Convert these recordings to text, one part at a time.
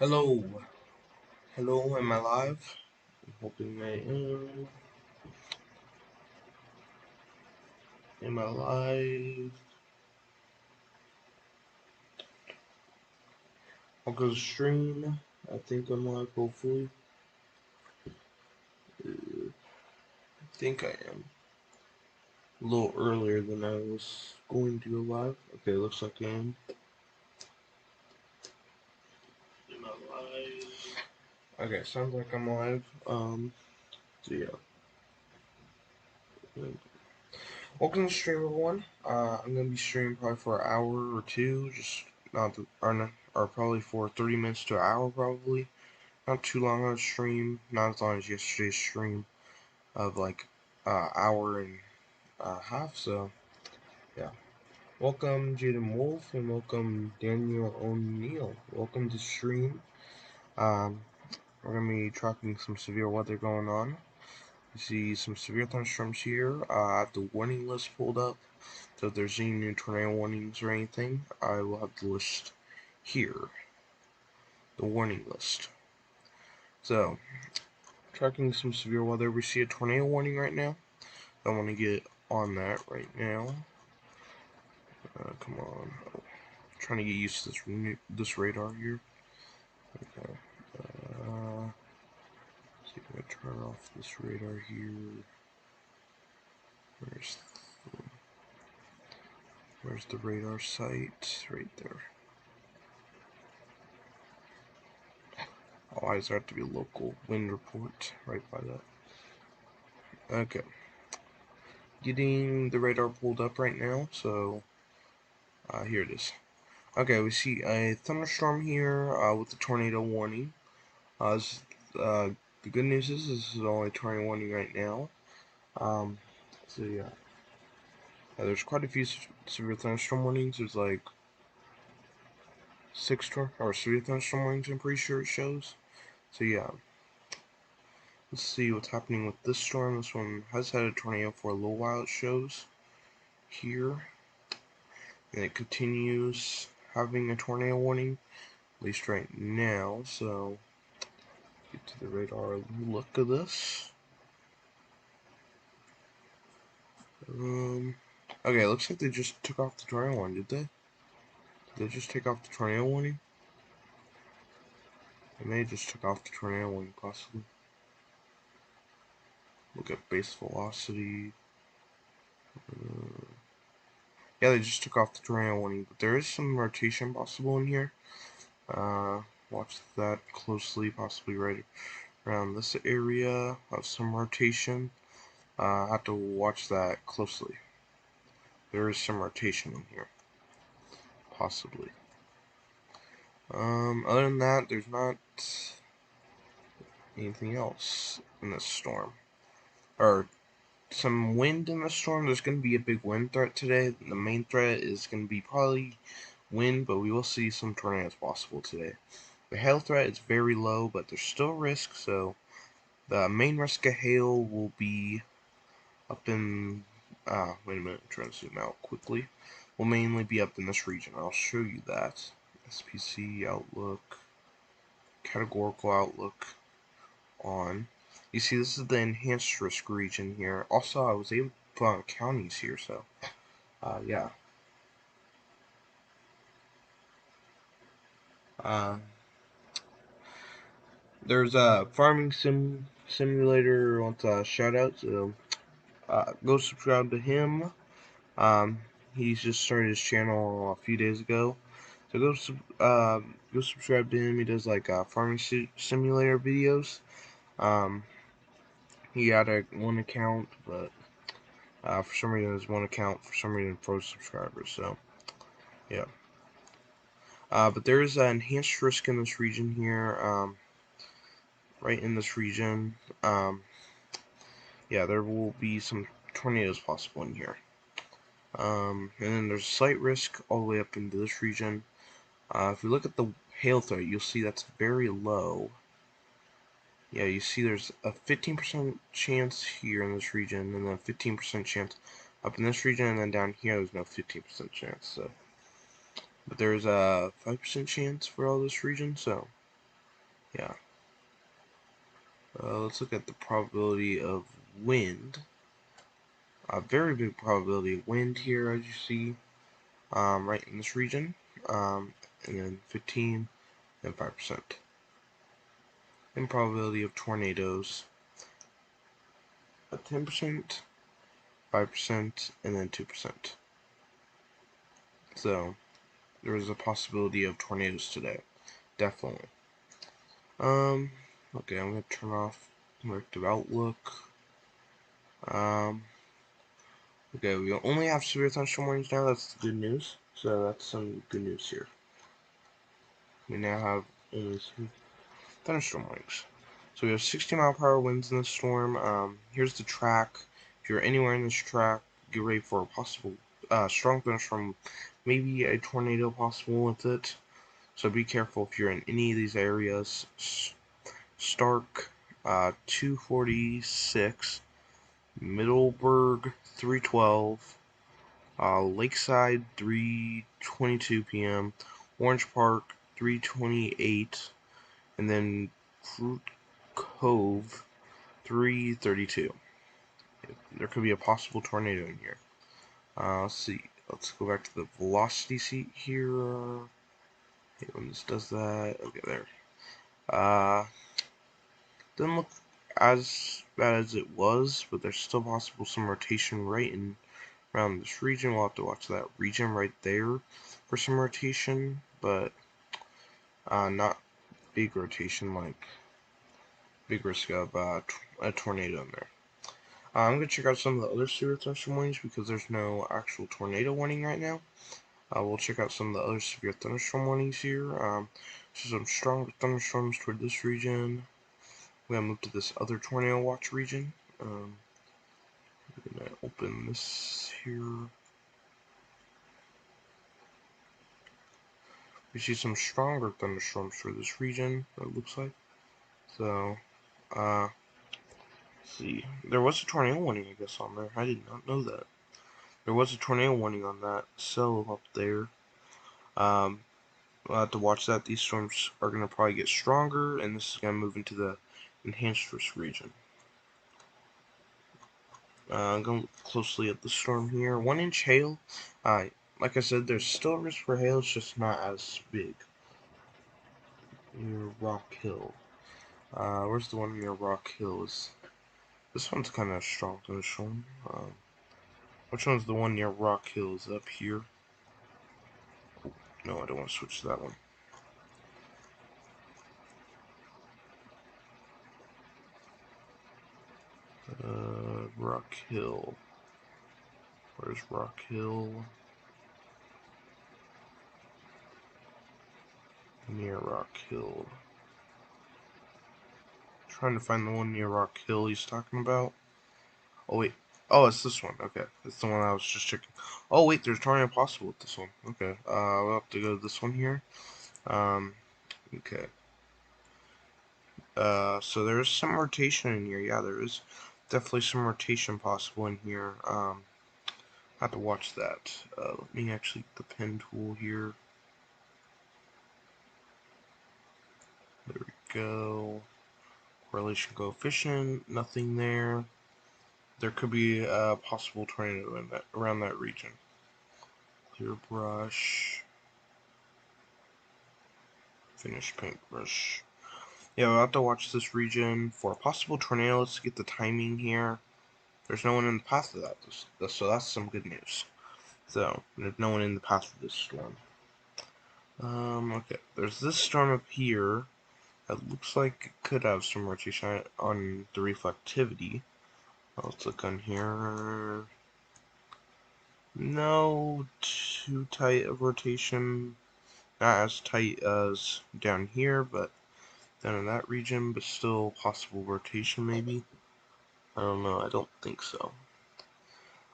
Hello, hello, am I live? I'm hoping I am. Am I live? I'll go stream. I think I'm live, hopefully. I think I am. A little earlier than I was going to go live. Okay, looks like I am. Am I live? Okay, sounds like I'm live. So yeah. Welcome to stream, everyone. I'm gonna be streaming probably for an hour or two, just or probably for 30 minutes to an hour, probably. Not too long on a stream, not as long as yesterday's stream of like hour and a half. So yeah, welcome Jaden Wolf and welcome Daniel O'Neill. Welcome to stream. Um, we're gonna be tracking some severe weather going on. You see some severe thunderstorms here. I have the warning list pulled up, so if there's any new tornado warnings or anything, I will have the list here. The warning list. So, tracking some severe weather. We see a tornado warning right now. I want to get on that right now. Come on. Oh, trying to get used to this radar here. Okay. See if I can turn off this radar here. Where's where's the radar site? Right there. Oh, why does there have to be a local wind report right by that? Okay. Getting the radar pulled up right now, so here it is. Okay, we see a thunderstorm here with a tornado warning. This, the good news is this is only tornado warning right now. So yeah. There's quite a few severe thunderstorm warnings. There's like 6 severe thunderstorm warnings, I'm pretty sure it shows. So yeah. Let's see what's happening with this storm. This one has had a tornado for a little while, it shows here. And it continues having a tornado warning, at least right now. So get to the radar look of this. Okay, looks like they just took off the tornado warning, did they? Did they just take off the tornado warning? They may have just took off the tornado warning, possibly. Look at base velocity. Yeah, they just took off the tornado warning, but there is some rotation possible in here. Watch that closely, possibly right around this area of some rotation. I have to watch that closely. There is some rotation in here, possibly. Other than that, there's not anything else in this storm. Or some wind in the storm. There's going to be a big wind threat today. The main threat is going to be probably wind, but we will see some tornadoes possible today. The hail threat is very low, but there's still risk, so the main risk of hail will be up in, wait a minute, I'm trying to zoom out quickly. Will mainly be up in this region. I'll show you that. SPC outlook, categorical outlook on. You see, this is the enhanced risk region here. Also, I was able to put on counties here, so, yeah. There's a farming simulator wants a shout out, so go subscribe to him. He's just started his channel a few days ago, so go subscribe to him. He does like farming simulator videos. He had one account, but for some reason there's one account, for some reason pro subscribers. So yeah. But there is an enhanced risk in this region here. Right in this region. Yeah, there will be some tornadoes possible in here. And then there's slight risk all the way up into this region. If we look at the hail threat, you'll see that's very low. Yeah, you see there's a 15% chance here in this region, and then a 15% chance up in this region, and then down here there's no 15% chance. So, but there's a 5% chance for all this region. So, Yeah. Let's look at the probability of wind. A very big probability of wind here, as you see, right in this region. And then 15 and 5%. And probability of tornadoes, 10%, 5%, and then 2%. So there is a possibility of tornadoes today, definitely. Okay, I'm gonna turn off Reactive Outlook. Okay, we only have severe thunderstorm warnings now. That's the good news. So that's some good news here. We now have only severe thunderstorm warnings. So we have 60-mile-per-hour winds in the storm. Here's the track. If you're anywhere in this track, get ready for a possible strong thunderstorm, maybe a tornado possible with it. So be careful if you're in any of these areas. Stark, 246, Middleburg, 312, Lakeside, 3:22 p.m., Orange Park, 3:28, and then Fruit Cove, 3:32. There could be a possible tornado in here. Let's see. Let's go back to the velocity seat here. When this does that, okay, there. Doesn't look as bad as it was, but there's still possible some rotation right in around this region. We'll have to watch that region right there for some rotation, but not big rotation, like big risk of a tornado in there. I'm going to check out some of the other severe thunderstorm warnings because there's no actual tornado warning right now. We'll check out some of the other severe thunderstorm warnings here. So some stronger thunderstorms toward this region. We're going to move to this other tornado watch region. I'm going to open this here. We see some stronger thunderstorms for this region, it looks like. So, let's see. There was a tornado warning, I guess, on there. I did not know that. There was a tornado warning on that cell up there. We'll have to watch that. These storms are going to probably get stronger, and this is going to move into the enhanced risk region. I'm going to look closely at the storm here. 1-inch hail. Like I said, there's still a risk for hail. It's just not as big. Near Rock Hill. Where's the one near Rock Hill? This one's kind of strong thunderstorm. Which one's the one near Rock Hill? Is it up here? Oh, no, I don't want to switch to that one. Rock Hill. Where's Rock Hill? Near Rock Hill. Trying to find the one near Rock Hill he's talking about. Oh wait. Oh, it's this one. Okay, it's the one I was just checking. Oh wait, there's tornado possible with this one. Okay. We'll have to go to this one here. Okay. So there is some rotation in here. Yeah, there is definitely some rotation possible in here. Have to watch that. Let me actually get the pen tool here. There we go. Correlation coefficient, nothing there. There could be a possible tornado in that around that region. Clear brush. Finish paintbrush. Yeah, we'll have to watch this region for a possible tornado. Let's get the timing here. There's no one in the path of that, so that's some good news. So, there's no one in the path of this storm. Okay, there's this storm up here that looks like it could have some rotation on the reflectivity. Let's look on here. No too tight of rotation. Not as tight as down here, but down in that region, but still possible rotation maybe. I don't know, I don't think so.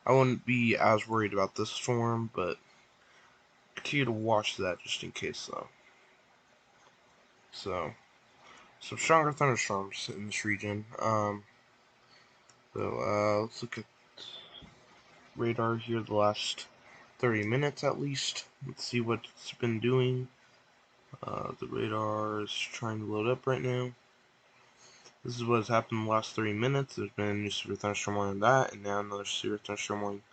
I wouldn't be as worried about this storm, but continue to watch that just in case though. So, some stronger thunderstorms in this region. Let's look at radar here the last 30 minutes at least. Let's see what it's been doing. The radar is trying to load up right now. This is what has happened in the last 30 minutes. There's been a new severe thunderstorm warning on that, and now another severe thunderstorm warning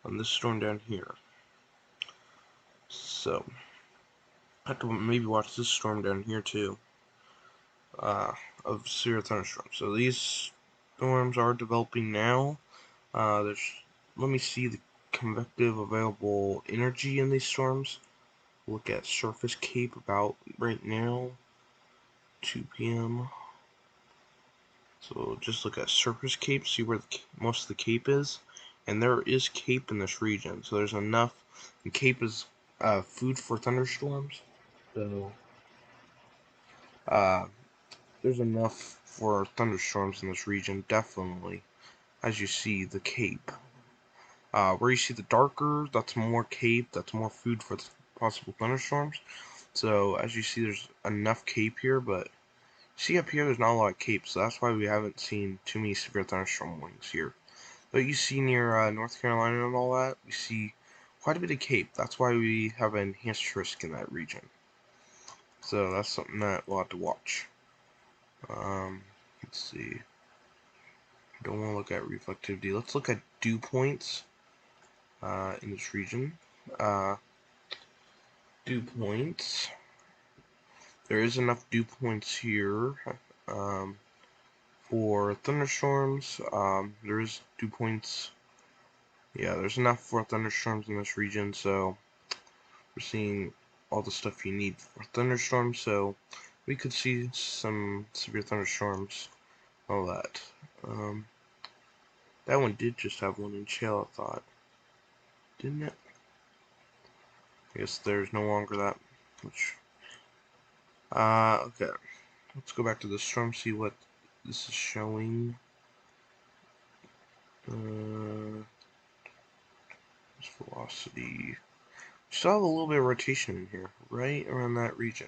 on this storm down here. So, I have to maybe watch this storm down here too, of severe thunderstorms. So these storms are developing now. Let me see the convective available energy in these storms. Look at surface cape about right now, 2 p.m. So just look at surface cape, see where most of the cape is, and there is cape in this region. So there's enough. And cape is food for thunderstorms. So uh, there's enough for thunderstorms in this region, definitely. As you see, the cape. Where you see the darker, that's more cape, that's more food for possible thunderstorms. So as you see, there's enough cape here, but see up here, there's not a lot of cape, so that's why we haven't seen too many severe thunderstorm warnings here. But you see near North Carolina and all that, we see quite a bit of cape. That's why we have an enhanced risk in that region. So that's something that we'll have to watch. Let's see. Don't want to look at reflectivity. Let's look at dew points in this region. Dew points. There is enough dew points here for thunderstorms. There is dew points. Yeah, there's enough for thunderstorms in this region, so we're seeing all the stuff you need for thunderstorms, so we could see some severe thunderstorms, all that. That one did just have 1-inch hail, I thought. Didn't it? I guess there's no longer that much. Okay. Let's go back to the storm, see what this is showing. Velocity. Still have a little bit of rotation in here, right around that region.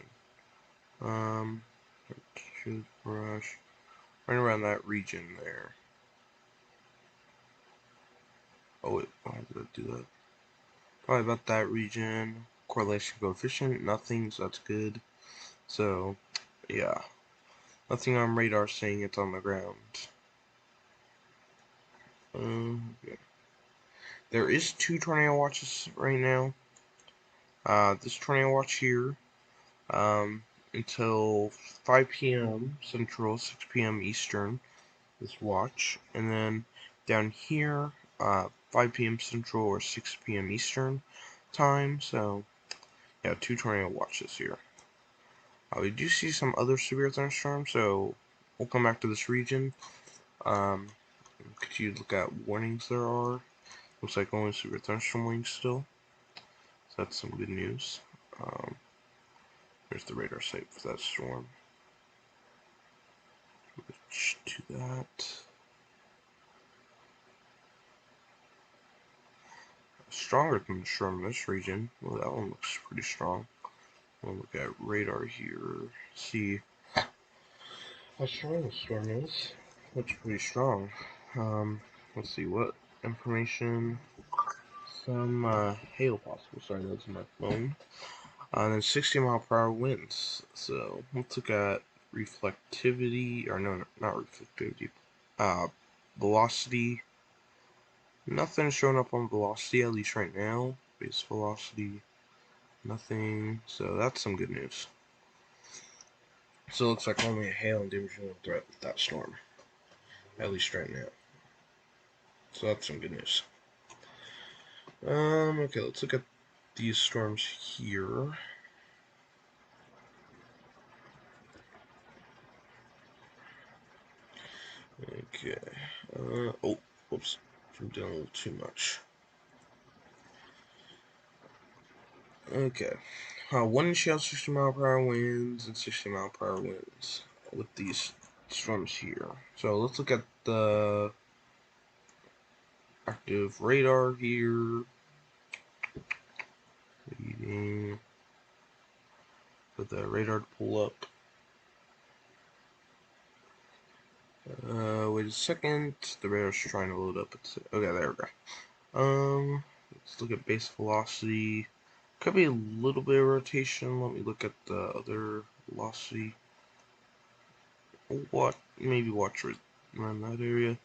Brush, right around that region there. Oh wait, why did I do that? Probably about that region. Correlation coefficient, nothing, so that's good. So, yeah. Nothing on radar saying it's on the ground. Okay. There is 2 tornado watches right now. This tornado watch here, until 5 p.m. Central, 6 p.m. Eastern, this watch. And then down here, 5 p.m. Central or 6 p.m. Eastern time. So, yeah, 2 tornado watches here. We do see some other severe thunderstorms, so we'll come back to this region. Could you look at warnings there are? Looks like only severe thunderstorm warnings still. So that's some good news. There's the radar site for that storm. Switch to that. Stronger thunderstorm in this region. Well, that one looks pretty strong. We'll look at radar here. See how strong the storm is. Looks pretty strong. Let's see what information. Some hail possible. Sorry, that's my phone. And then 60-mile-per-hour winds. So let's look at reflectivity, or no, not reflectivity. Velocity. Nothing showing up on velocity, at least right now. Base velocity. Nothing. So that's some good news. So it looks like only a hail and damaging threat with that storm, at least right now. So that's some good news. Okay, let's look at these storms here. Okay. Oh, whoops. I'm doing a little too much. Okay. 1-inch hail, 60-mile-per-hour winds, and 60-mile-per-hour winds with these storms here. So let's look at the active radar here. Waiting for the radar to pull up. Wait a second. The radar's trying to load up. Okay, there we go. Let's look at base velocity. Could be a little bit of rotation. Let me look at the other velocity. What? Maybe watch right around that area.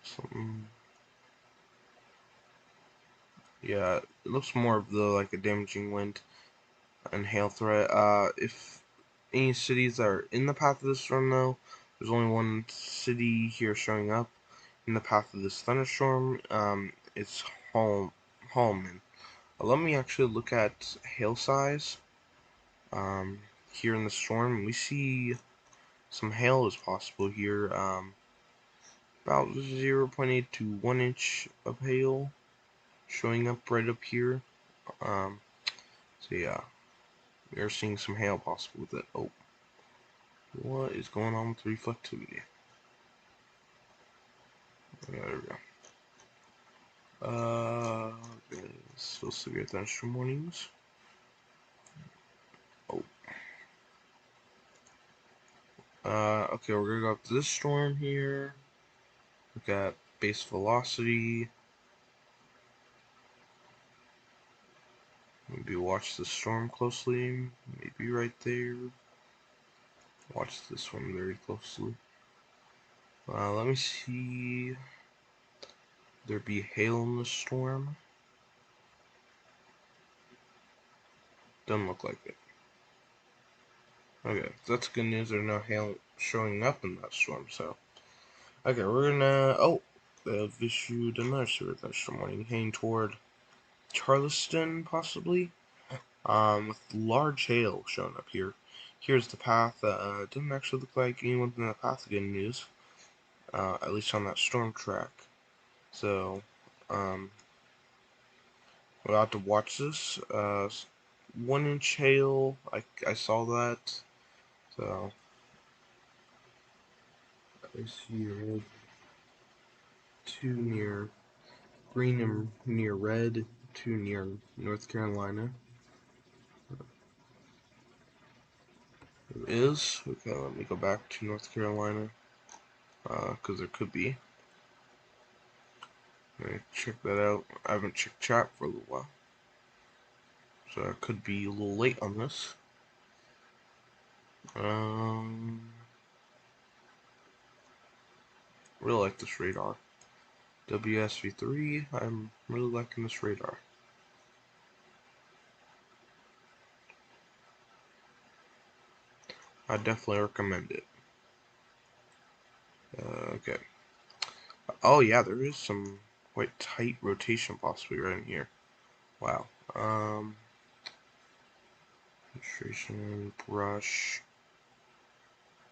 Something. Yeah, it looks more of the like a damaging wind and hail threat. If any cities that are in the path of this storm, though, there's only one city here showing up in the path of this thunderstorm. It's Holman. Let me actually look at hail size. Here in the storm, we see some hail is possible here. About 0.8 to 1 inch of hail showing up right up here. So yeah, we are seeing some hail possible with it. Oh, what is going on with reflectivity? There we go. Okay, still severe thunderstorm warnings. Oh. Okay, we're gonna go up to this storm here. Look at base velocity. Maybe watch the storm closely. Maybe right there. Watch this one very closely. Let me see. There be hail in the storm. Doesn't look like it. Okay, that's good news. There's no hail showing up in that storm. So, okay, we're gonna. Oh, they've issued another severe thunderstorm warning heading toward Charleston, possibly. With large hail showing up here. Here's the path. Doesn't actually look like anyone's in the path of good news. At least on that storm track. So, we'll have to watch this. 1 inch hail. I saw that. So, I see red. Two near green and near red. Two near North Carolina. There is. Okay, let me go back to North Carolina. Because there could be. Let me check that out. I haven't checked chat for a little while. So I could be a little late on this. Really like this radar. WSV3, I'm really liking this radar. I definitely recommend it. Okay. Oh yeah, there is some quite tight rotation possibly right in here. Wow. Concentration, brush.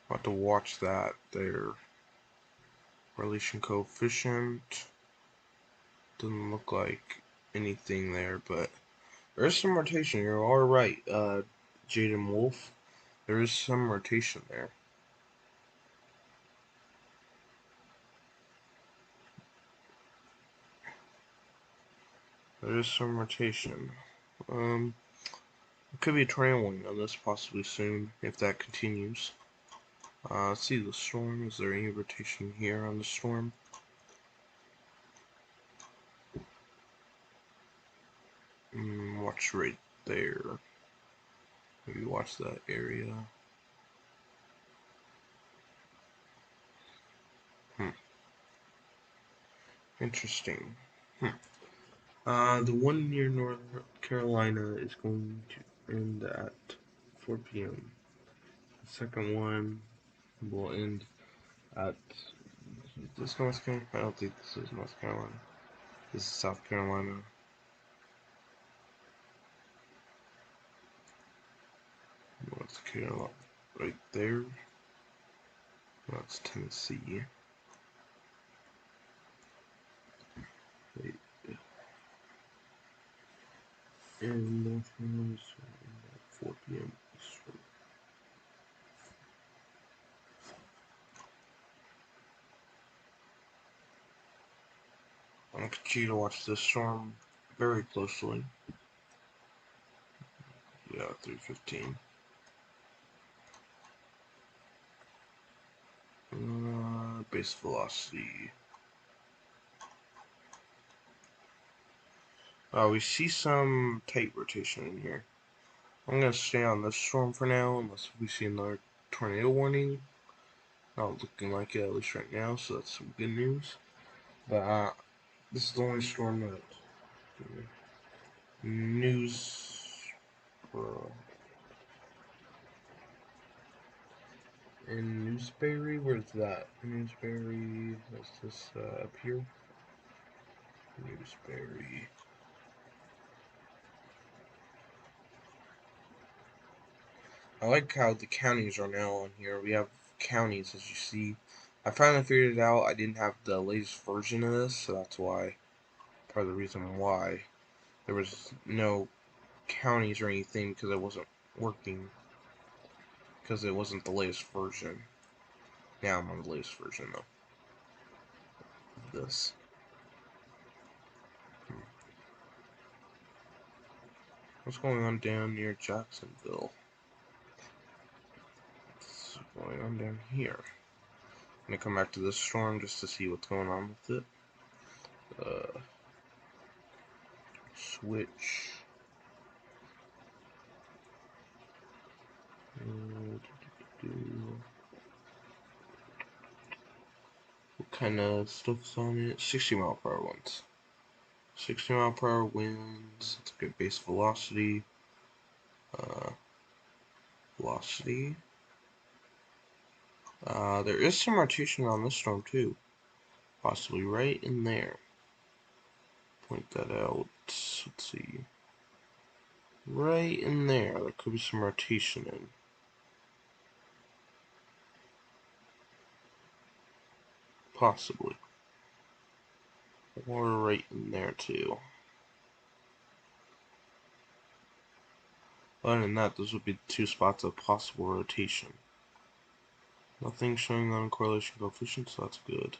I'll have to watch that there. Correlation coefficient. Doesn't look like anything there, but there is some rotation. You're all right, Jaden Wolf. There is some rotation there. There is some rotation. It could be a tornado warning on this possibly soon if that continues. Let's see the storm. Is there any rotation here on the storm? Watch right there. Maybe watch that area. Interesting. The one near North Carolina is going to end at 4 p.m. The second one will end at. Is this North Carolina? I don't think this is North Carolina. This is South Carolina. North Carolina, right there. That's Tennessee. Wait. And North Carolina is at 4 p.m. Eastern. I'll continue to watch this storm very closely. Yeah, 3:15. Base velocity. We see some tight rotation in here. I'm gonna stay on this storm for now, unless we see another tornado warning. Not looking like it, at least right now, so that's some good news. But this is the only storm that news in Newsberry. Where's that? Newsberry. Is this up here? Newsberry. I like how the counties are now on here. We have counties, as you see. I finally figured it out. I didn't have the latest version of this, so that's why. Part of the reason why there was no counties or anything, because it wasn't working. Because it wasn't the latest version. Now I'm on the latest version, though. This. What's going on down near Jacksonville? What's going on down here? I'm gonna come back to this storm just to see what's going on with it. Switch. What kind of stuff's on it? 60-mile-per-hour winds. 60-mile-per-hour winds. It's a good base velocity. Velocity. There is some rotation on this storm too. Possibly right in there. Point that out. Let's see. Right in there. There could be some rotation in. Possibly. Or right in there too. Other than that, those would be the two spots of possible rotation. Nothing showing on correlation coefficient, so that's good.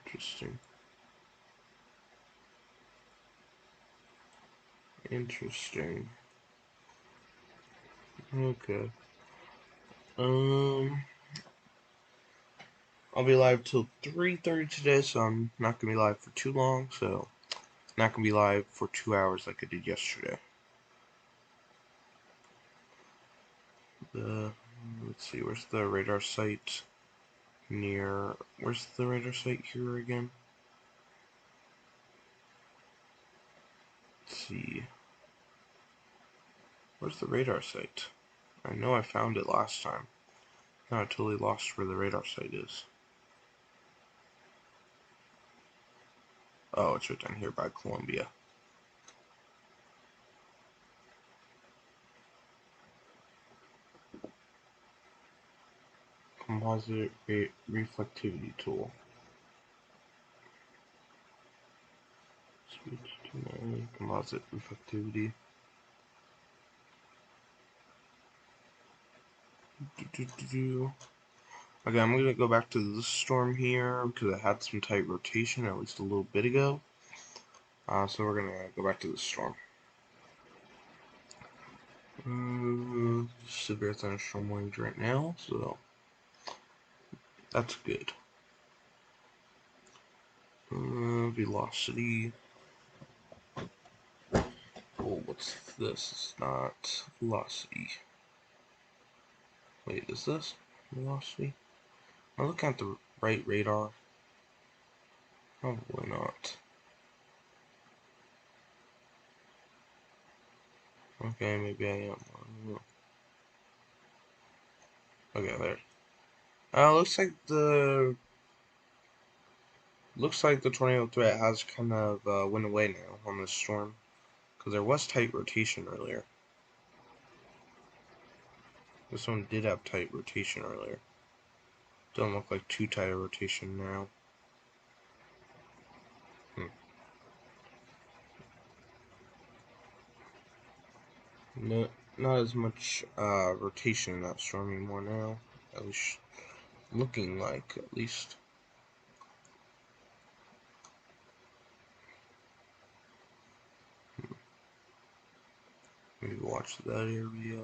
Interesting. Interesting. Okay. I'll be live till 3:30 today, so I'm not gonna be live for too long. So, not gonna be live for 2 hours like I did yesterday. Let's see, where's the radar site? Where's the radar site here again? Let's see. Where's the radar site? I know I found it last time. Now I totally lost where the radar site is. Oh, it's right down here by Columbia. Composite reflectivity tool. Switch to my composite reflectivity. Okay, I'm gonna go back to this storm here because it had some tight rotation at least a little bit ago. So we're gonna go back to the storm. Severe thunderstorm warnings right now, so that's good. Velocity. Oh, what's this? It's not velocity. Wait, is this velocity? Am I looking at the right radar? Probably not. Okay, maybe I am. I don't know. Okay, there. Looks like the tornado threat has kind of went away now on this storm, because there was tight rotation earlier. This one did have tight rotation earlier. Doesn't look like too tight a rotation now. No, not as much rotation in that storm anymore now. At least looking like, at least. Maybe watch that area.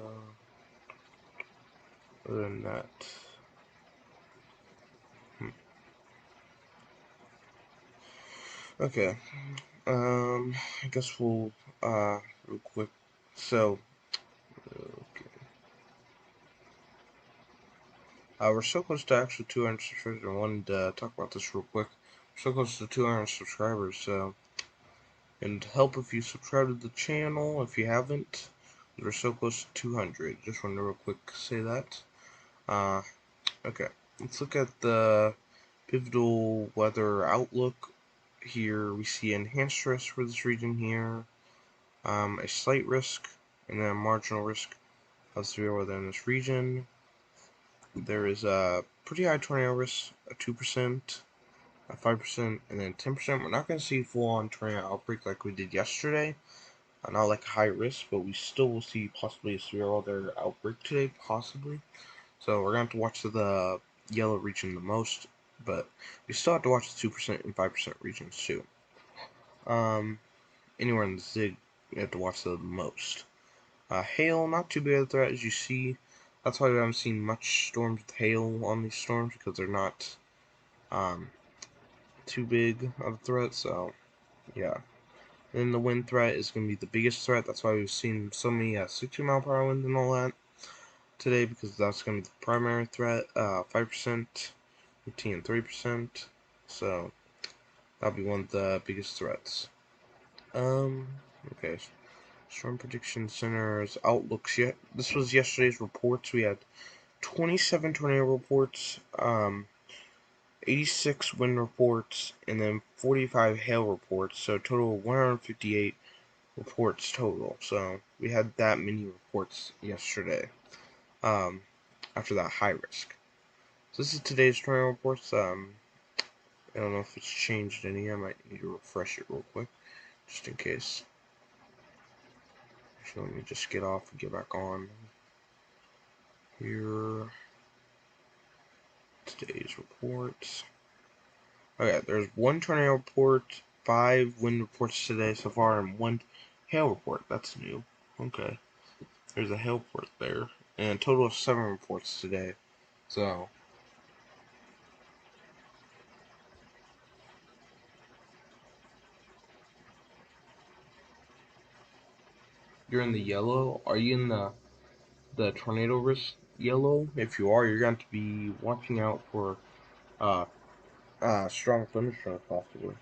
Other than that, Okay. I guess we'll real quick. So, okay. We're so close to actually 200 subscribers. I wanted to talk about this real quick. We're so close to 200 subscribers, so it'd help if you subscribe to the channel if you haven't. We're so close to 200. Just wanted to real quick say that. Okay. Let's look at the pivotal weather outlook. Here we see enhanced risk for this region here, a slight risk, and then a marginal risk of severe weather in this region. There is a pretty high tornado risk, a 2%, a 5%, and then 10%. We're not going to see full-on tornado outbreak like we did yesterday. Not like high risk, but we still will see possibly a severe weather outbreak today, possibly. So we're going to have to watch the yellow region the most, but we still have to watch the 2% and 5% regions too. Anywhere in the zig, we have to watch the most. Hail, not too big of a threat as you see. That's why we haven't seen much storms with hail on these storms, because they're not too big of a threat, so yeah. And the wind threat is going to be the biggest threat. That's why we've seen so many 60-mile-per-hour winds and all that today, because that's going to be the primary threat. 5%, 15, and 3%. So that'll be one of the biggest threats. Okay. Storm Prediction Center's outlooks. This was yesterday's reports. We had 27 tornado reports, 86 wind reports, and then 45 hail reports. So total of 158 reports total. So we had that many reports yesterday. After that high risk. So this is today's tornado reports. I don't know if it's changed any. I might need to refresh it real quick, just in case. So let me just get off and get back on here. Today's reports. Okay, there's one tornado report, 5 wind reports today so far, and 1 hail report. That's new. Okay. There's a hail report there. And a total of 7 reports today. So you're in the yellow. Are you in the tornado risk yellow? If you are, you're going to be watching out for strong thunderstorms possibly.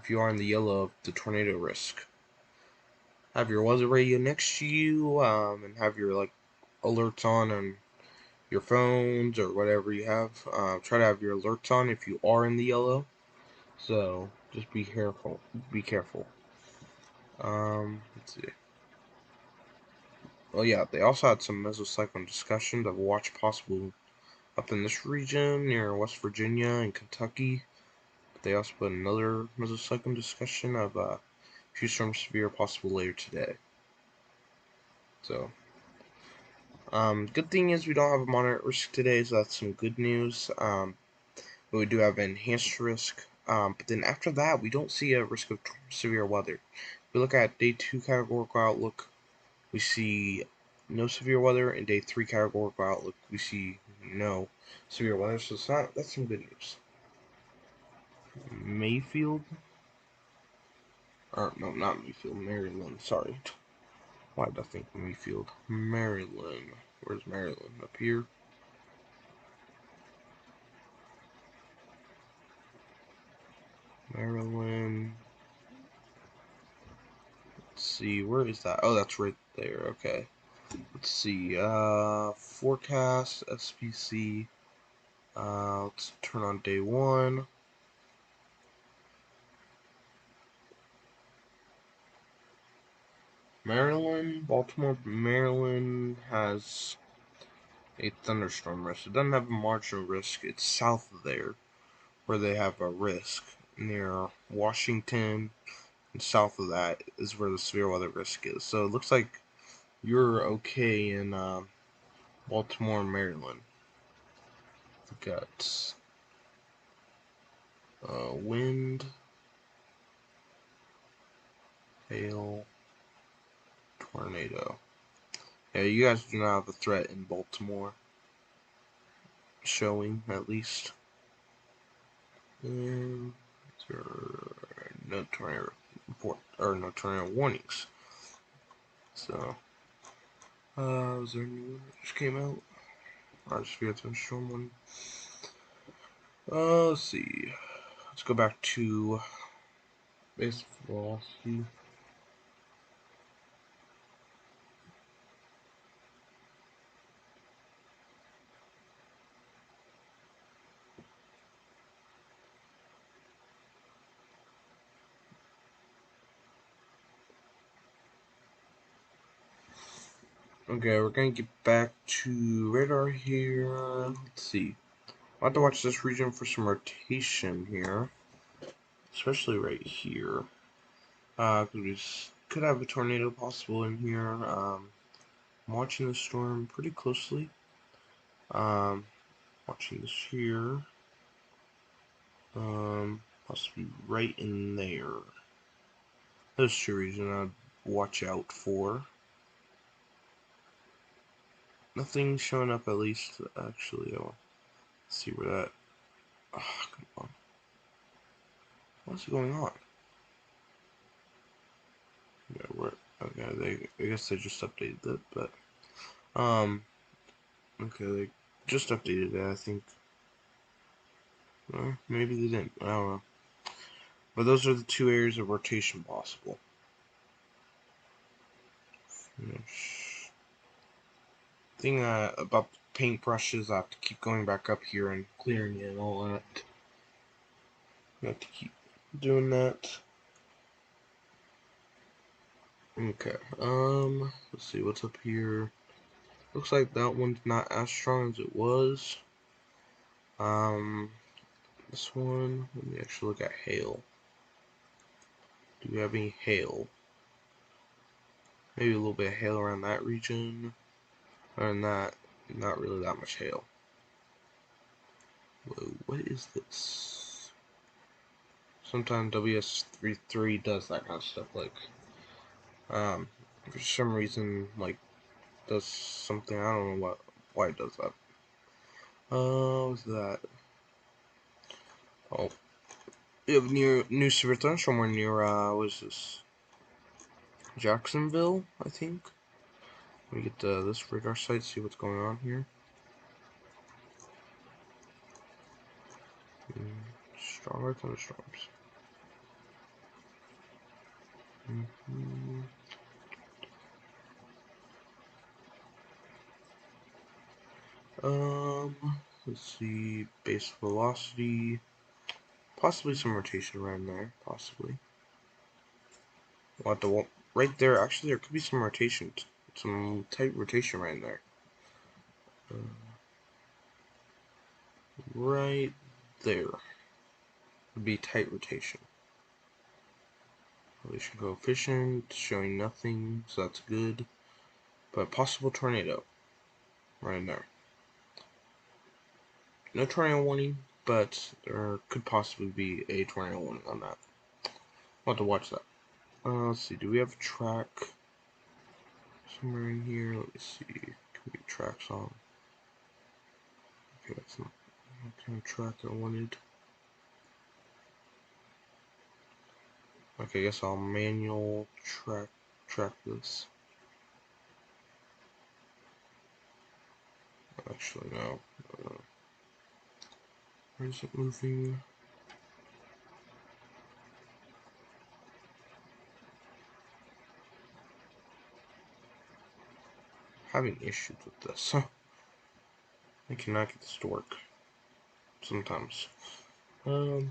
If you are in the yellow of the tornado risk, have your weather radio next to you, and have your alerts on your phones or whatever you have. Try to have your alerts on if you are in the yellow. So just be careful. Be careful. Let's see. Oh yeah, they also had some mesocyclone discussions of watch possible up in this region near West Virginia and Kentucky. But they also put another mesocyclone discussion of few storms severe possible later today. So, good thing is we don't have a moderate risk today, so that's some good news. But we do have enhanced risk. But then after that, we don't see a risk of severe weather. If we look at day 2 categorical outlook, we see no severe weather. In day 3 categorical outlook, we see no severe weather. So that's some good news. Mayfield, or no, not Mayfield, Maryland. Sorry, why did I think Mayfield? Maryland. Where's Maryland? Up here. Maryland. Let's see, where is that? Oh, that's right there. Okay. Let's see. Forecast SPC. Let's turn on day 1. Maryland, Baltimore, Maryland has a thunderstorm risk. It doesn't have a marginal risk. It's south of there where they have a risk. Near Washington and south of that is where the severe weather risk is. So it looks like you're okay in Baltimore and Maryland. We've got wind, hail, tornado. Yeah, you guys do not have a threat in Baltimore. Showing, at least. And no tornado report or no tornado warnings. So, was there a new one that just came out? I just forgot to storm one. Let's see. Let's go back to base velocity. Okay, we're gonna get back to radar here. Let's see. I'll have to watch this region for some rotation here, especially right here. Cause we could have a tornado possible in here. I'm watching the storm pretty closely. Watching this here. Possibly right in there. Those two regions I'd watch out for. Nothing showing up at least. Actually, I'll see where that. Oh, come on. What's going on? Yeah, where? Okay, I guess they just updated it, but okay, they just updated it. I think. Maybe they didn't. I don't know. But those are the two areas of rotation possible. Thing about the paintbrushes, I have to keep going back up here and clearing it and all that. I have to keep doing that. Okay, let's see what's up here. Looks like that one's not as strong as it was. This one, let me actually look at hail. Do we have any hail? Maybe a little bit of hail around that region. Other than that, not really that much hail. Whoa, what is this? Sometimes WS33 does that kind of stuff, like, for some reason, like, does something, I don't know why it does that. What's that? Oh, we have new severe thunderstorm somewhere near, what is this? Jacksonville, I think. Let me get this radar site, see what's going on here. Stronger thunderstorms. Let's see, base velocity, possibly some rotation around there, possibly. We'll have to, right there, actually there could be some rotation, some tight rotation right there. Right there would be tight rotation. Relation coefficient showing nothing, so that's good. But possible tornado right there. No tornado warning, but there could possibly be a tornado warning on that. I'll have to watch that. Let's see, do we have a track somewhere in here? Let me see. Can we get tracks on? Okay, that's not what kind of track I wanted. Okay, I guess I'll manual track this. Actually, no. Where is it moving? Having issues with this. I cannot get this to work. Sometimes. I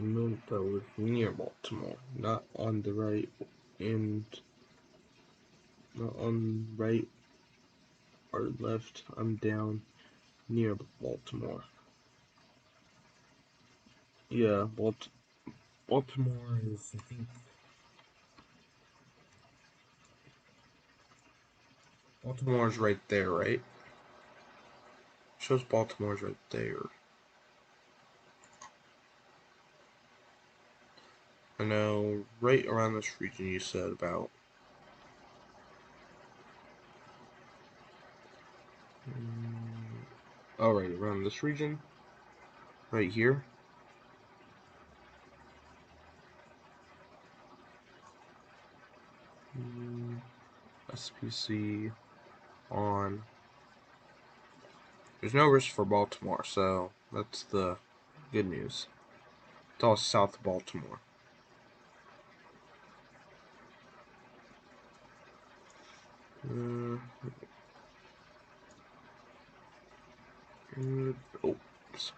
know that was near Baltimore, not on the right and not on right or left. I'm down near Baltimore. Yeah, Baltimore is, I think, Baltimore's right there, right? Shows Baltimore's right there. I know, right around this region you said about. Alright, around this region, right here. SPC on. There's no risk for Baltimore, so that's the good news. It's all south of Baltimore. Oops.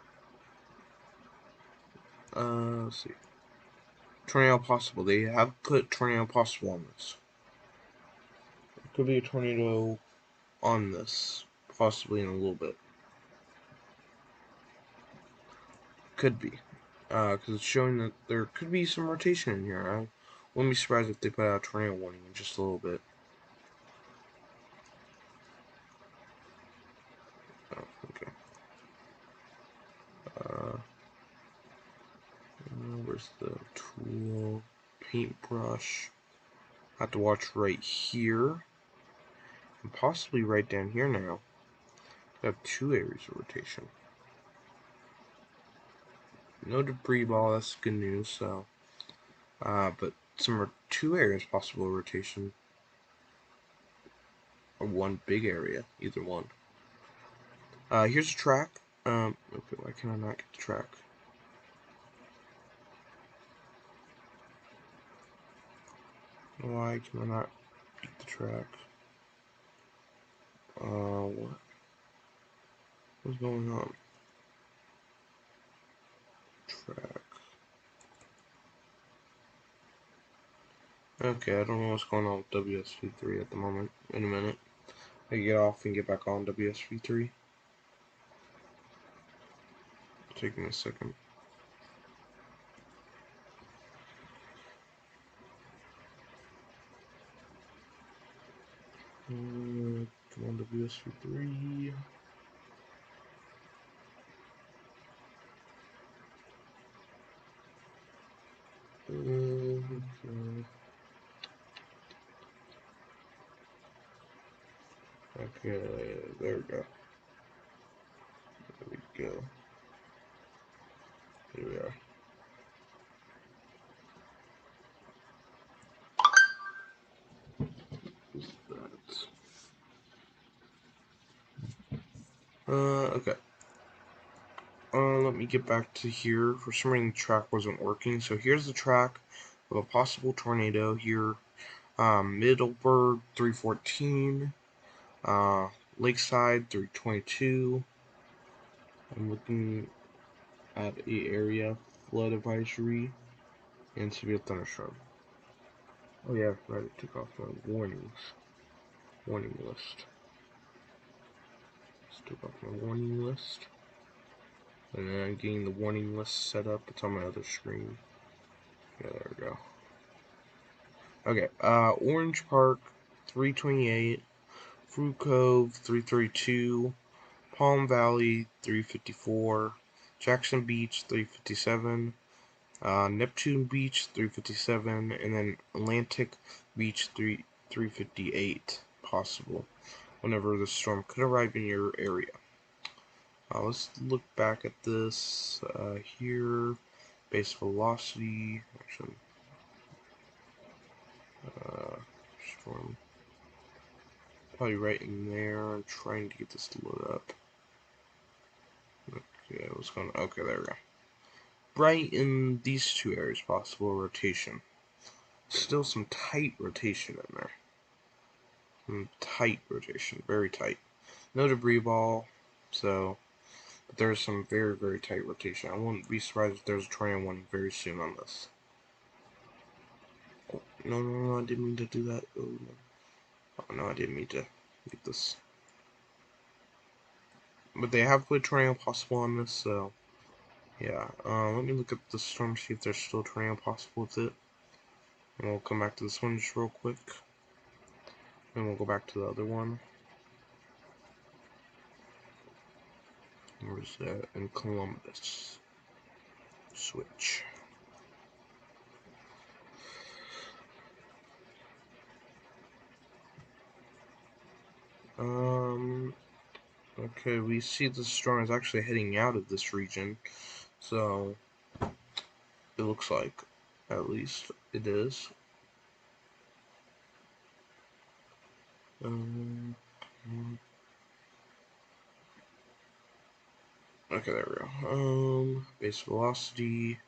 Let's see. Tornado possible. They have put tornado possible on this. Could be a tornado on this, possibly in a little bit. Could be, because it's showing that there could be some rotation in here. I wouldn't be surprised if they put out a tornado warning in just a little bit. Oh, okay. Where's the tool? Paintbrush. I have to watch right here, and possibly right down here now. I have 2 areas of rotation. No debris ball, that's good news, so. But some 2 areas possible rotation. Or 1 big area, either one. Here's a track. Okay, why can I not get the track? Why can I not get the track? What's going on? Track. Okay, I don't know what's going on with WSV3 at the moment. In a minute. I get off and get back on WSV3. Take me a second. Come on, WSV3. Okay, there we go. There we go. Here we are. What's that? Okay. Let me get back to here. For some reason, the track wasn't working. So here's the track of a possible tornado here. Middleburg, 314. Lakeside, 322. I'm looking at a area flood advisory and severe thunderstorm. Oh yeah, right. I took off my warning list. Just took off my warning list. And then I'm getting the warning list set up. It's on my other screen. Yeah, there we go. Okay, Orange Park, 328. Fruit Cove, 332. Palm Valley, 354. Jackson Beach, 357. Neptune Beach, 357. And then Atlantic Beach, 358. Possible. Whenever the storm could arrive in your area. Let's look back at this here. Base velocity. Actually, storm. Probably right in there. I'm trying to get this to load up. Okay, what's going on? Okay, there we go. Right in these 2 areas, possible rotation. Still some tight rotation in there. Some tight rotation, very tight. No debris ball, so. But there's some very, very tight rotation. I wouldn't be surprised if there's a tornado warning very soon on this. Oh, no, I didn't mean to do that. Oh, no, I didn't mean to get this. But they have put tornado possible on this, so. Yeah, let me look at the storm, see if there's still tornado possible with it. And we'll come back to this one just real quick. And we'll go back to the other one. Where's that? In Columbus. Switch. Okay, we see the storm is actually heading out of this region, so it looks like, at least, it is. Um, okay, there we go. Base velocity.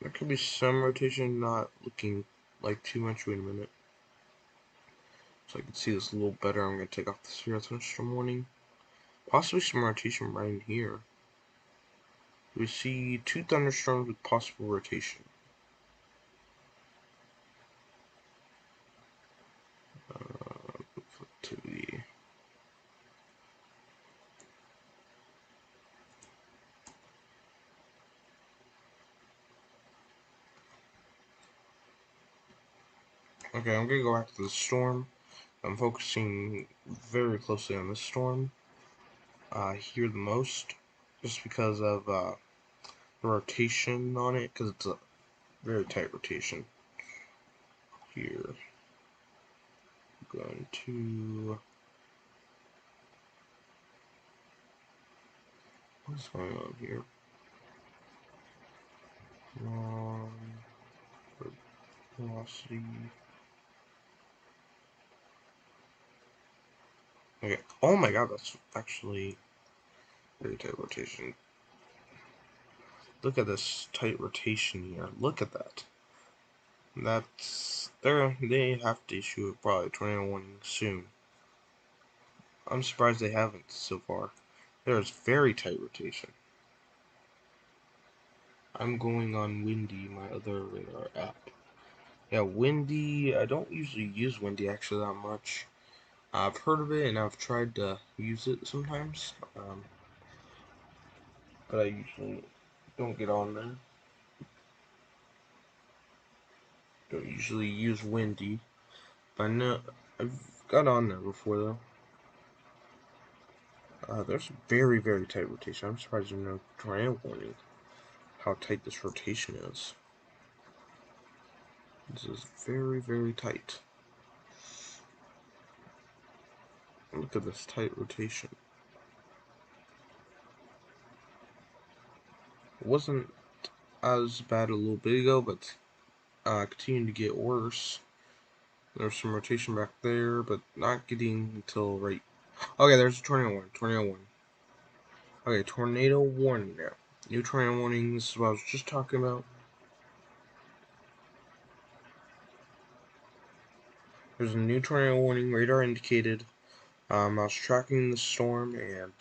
There could be some rotation, not looking like too much. Wait a minute. So I can see this a little better. I'm going to take off the sphere thunderstorm warning. Possibly some rotation right in here. We see 2 thunderstorms with possible rotation. Activity. Okay, I'm going to go back to the storm. I'm focusing very closely on this storm here the most, just because of the rotation on it, because it's a very tight rotation. Here, I'm going to... What's going on here? Velocity. Okay. Oh my god, that's actually very tight rotation. Look at this tight rotation here. Look at that. That's they have to issue probably a tornado warning soon. I'm surprised they haven't so far. There's very tight rotation. I'm going on Windy, my other radar app. Yeah, Windy, I don't usually use Windy actually that much. I've heard of it and I've tried to use it sometimes, but I usually don't get on there. Don't usually use Windy. But I know I've got on there before though. There's very, very tight rotation. I'm surprised there's no tornado warning. How tight this rotation is. This is very, very tight. Look at this tight rotation. It wasn't as bad a little bit ago, but continuing to get worse. There's some rotation back there, but not getting until right. Okay, there's a tornado warning. Tornado warning. Okay, tornado warning now. New tornado warning. This is what I was just talking about. There's a new tornado warning. Radar indicated. I was tracking the storm, and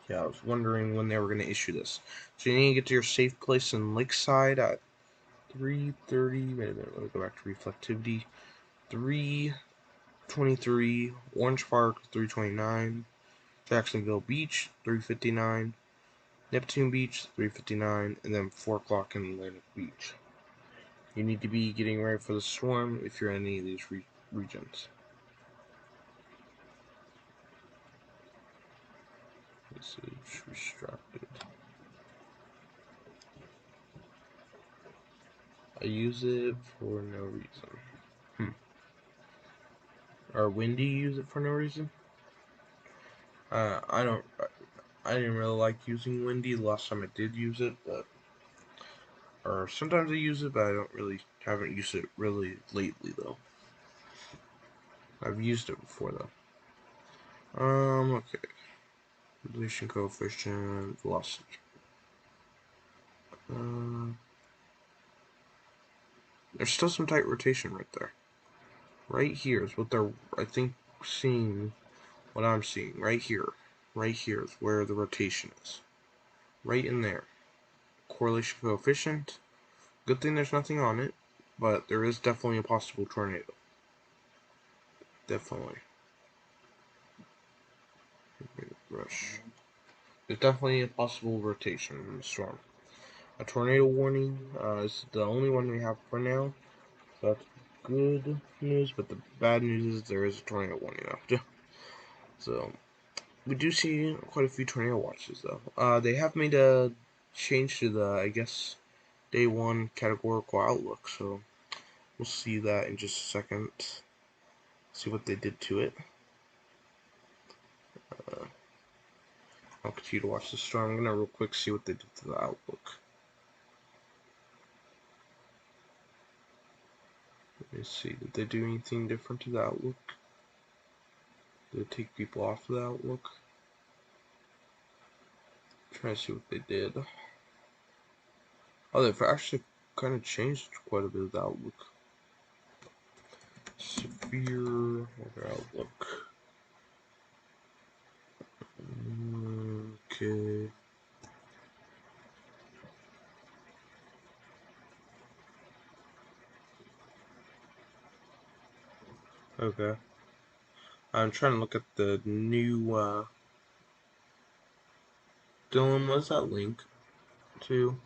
yeah, I was wondering when they were going to issue this. So you need to get to your safe place in Lakeside at 3:30. Wait a minute. Let me go back to reflectivity. 3:23. Orange Park 3:29. Jacksonville Beach 3:59. Neptune Beach 3:59, and then 4 o'clock in Atlantic Beach. You need to be getting ready for the storm if you're in any of these regions. Message restricted. I use it for no reason. Or when do you use it for no reason? I don't. I didn't really like using Windy the last time I did use it, but or sometimes I use it, but I haven't used it really lately though. I've used it before though. Okay. Relation coefficient, velocity. There's still some tight rotation right there. Right here is what they're, I think, seeing what I'm seeing. Right here. Right here is where the rotation is. Right in there. Correlation coefficient. Good thing there's nothing on it, but there is definitely a possible tornado. Definitely. Rush. There's definitely a possible rotation in the storm. A tornado warning is the only one we have for now. So that's good news, but the bad news is there is a tornado warning now. So we do see quite a few tornado watches though. They have made a change to the, I guess, day 1 categorical outlook, so we'll see that in just a second. See what they did to it. I'll continue to watch the storm. I'm gonna real quick see what they did to the outlook. Let me see. Did they do anything different to the outlook? Did they take people off of the outlook? I'm trying to see what they did. Oh, they've actually kind of changed quite a bit of the outlook. Severe weather outlook. Okay. Okay. I'm trying to look at the new, Dylan, what's that link to?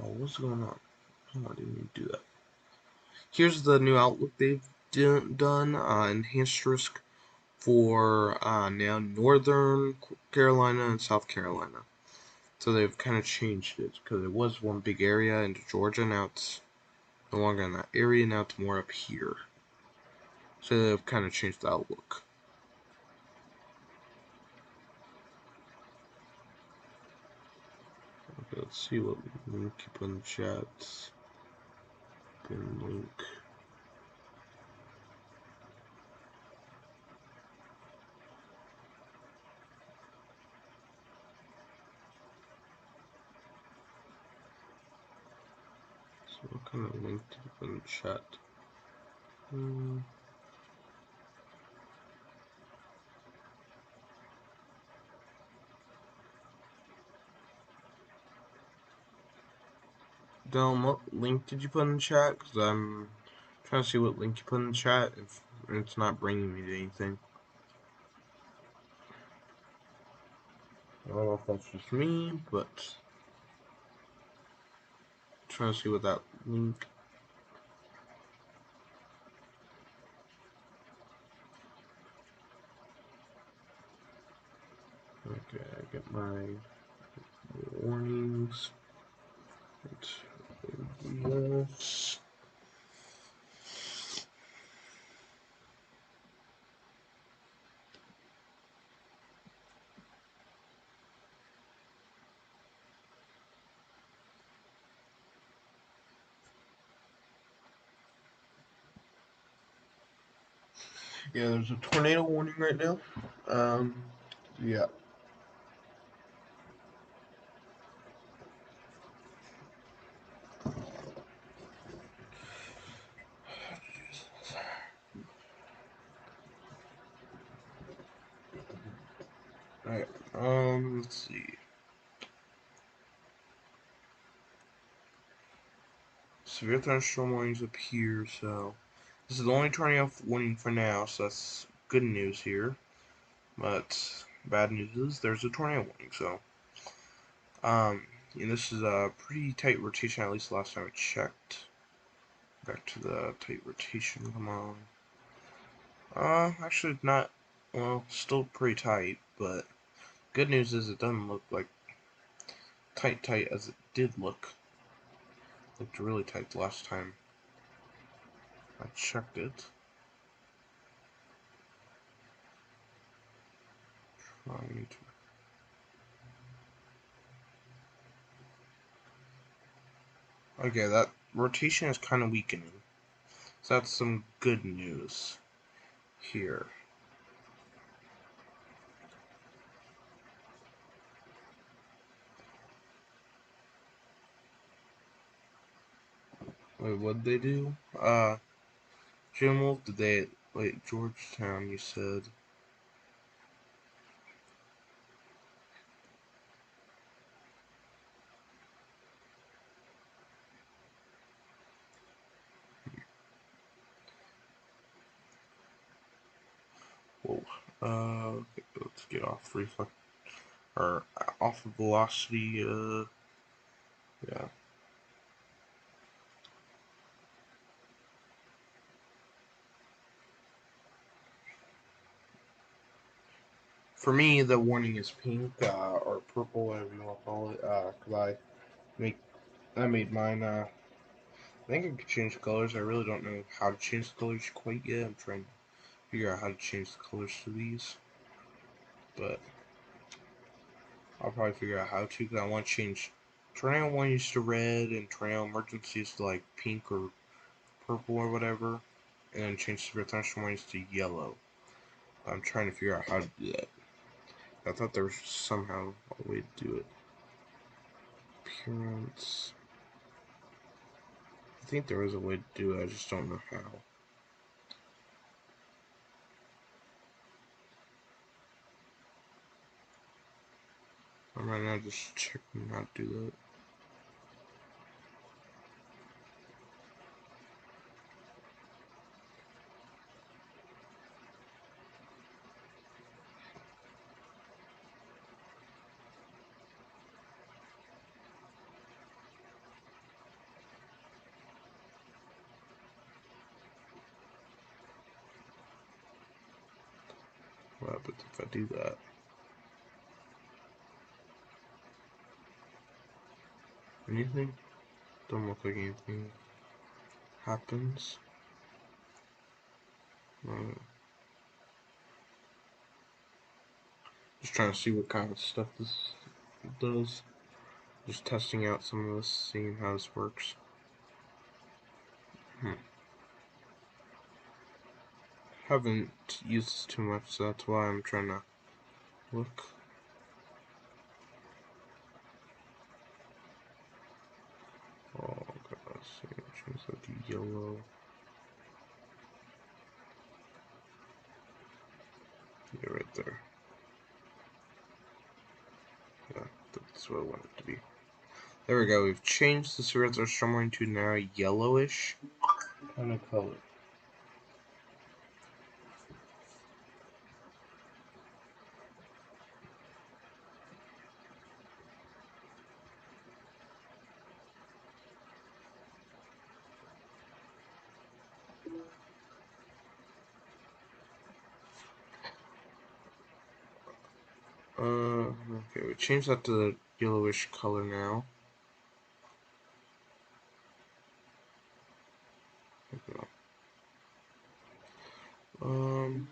Oh, what's going on? Oh, I didn't even do that. Here's the new outlook they've done. Enhanced risk for now Northern Carolina and South Carolina. So they've kind of changed it because it was one big area into Georgia. Now it's no longer in that area. Now it's more up here. So they've kind of changed the outlook. Okay, let's see what link you put in the chat. Pin link. So what kind of link did you put in the chat? Dylan, what link did you put in the chat? Because I'm trying to see what link you put in the chat if it's not bringing me to anything. I don't know if that's just me, but I'm trying to see what that link. Okay, I get my warnings. Yes. Yeah, there's a tornado warning right now. Yeah. Alright, let's see. Severe thunderstorm warnings up here, so this is the only tornado warning for now, so that's good news here. But bad news is there's a tornado warning, so and this is a pretty tight rotation, at least last time I checked. Back to the tight rotation, come on. Actually not, well, still pretty tight, but good news is it doesn't look like tight as it did look. It looked really tight the last time I checked it. Trying to... Okay, that rotation is kind of weakening. So that's some good news here. Wait, what'd they do? Jim Wolf, did they... Wait, Georgetown, you said... Whoa. Okay, let's get off reflex... Or, off of velocity, yeah. For me, the warning is pink, or purple, whatever you want to call it, because I made mine, I think I could change the colors. I really don't know how to change the colors quite yet. I'm trying to figure out how to change the colors to these, but I'll probably figure out how to, because I want to change Tornado 1 used to red and Tornado Emergency used to like pink or purple or whatever, and then change Severe Thunderstorm 1 used to yellow. I'm trying to figure out how to do that. I thought there was somehow a way to do it. Appearance. I think there is a way to do it, I just don't know how. I'm right now just checking how to do that. What happens if I do that? Anything? Don't look like anything happens. Just trying to see what kind of stuff this does. Just testing out some of this, seeing how this works. Haven't used this too much, so that's why I'm trying to look. Oh, let's see. Change that to yellow. Yeah, right there. Yeah, that's what I want it to be. There we go. We've changed the Severe Thunderstorm to now yellowish kind of color. Okay, we changed that to the yellowish color now. Um,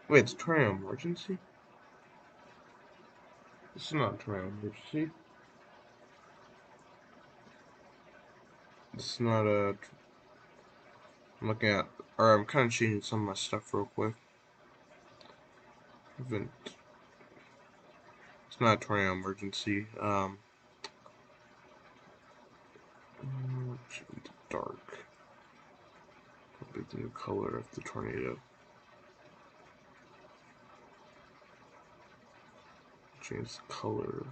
wait, it's Tornado Emergency? This is not Tornado Emergency. It's not a. I'm looking at, or I'm kind of changing some of my stuff real quick. It's not a Tornado Emergency. Dark. Probably the new color of the tornado. Change the color.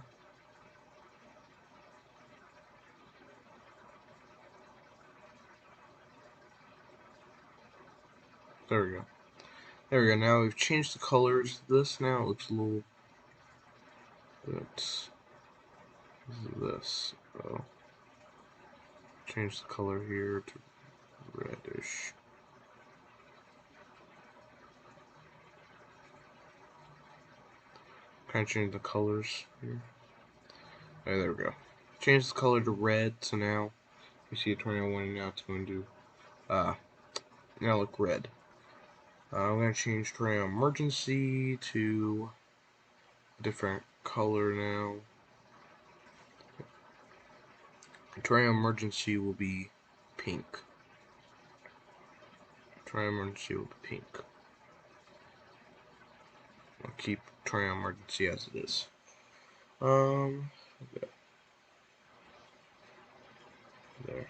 There we go. There we go. Now we've changed the colors of this. Now it looks a little bit. This. Oh. Change the color here to reddish. Kind of change the colors here. Oh, there we go. Change the color to red. So now you see a tornado one. Now it's going to now look red. I'm going to change Tornado Emergency to a different color now. Tornado Emergency will be pink. Tornado Emergency will be pink. I'll keep Tornado Emergency as it is. Okay. There.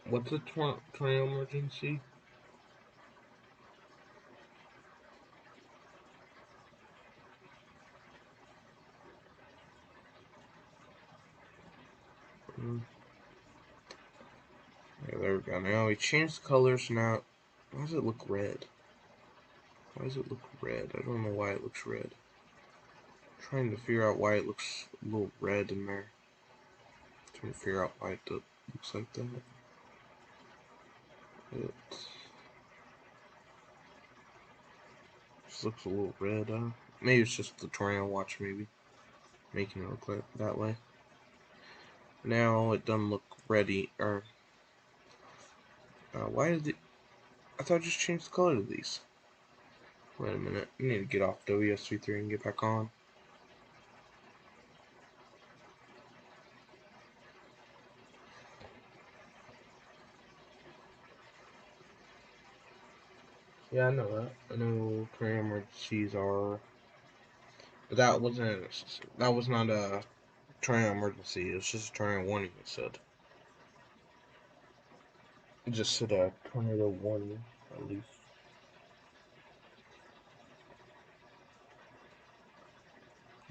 What's a Tornado Emergency? Yeah, there we go. Now we changed the colors. Now, why does it look red? Why does it look red? I don't know why it looks red. I'm trying to figure out why it looks a little red in there. Trying to figure out why it looks like that. It just looks a little red. Maybe it's just the tornado watch, maybe making it look like that way. Now it doesn't look ready. Or why did it? I thought I just changed the color to these. Wait a minute. I need to get off WSV3 and get back on. Yeah, I know that. I know tornado emergencies are. But that wasn't. That was not a tornado emergency. It was just a tornado warning. It said. It just said a tornado warning, at least.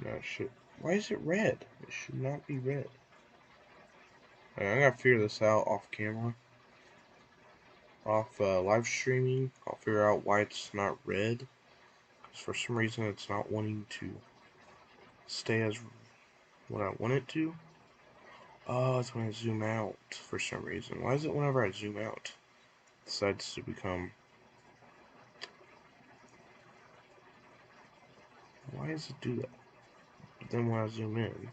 No shit. Why is it red? It should not be red. Right, I gotta figure this out off camera. Off live streaming. I'll figure out why it's not red. Because for some reason it's not wanting to stay as what I want it to. Oh, it's when I zoom out for some reason. Why is it whenever I zoom out it decides to become... Why does it do that? But then when I zoom in...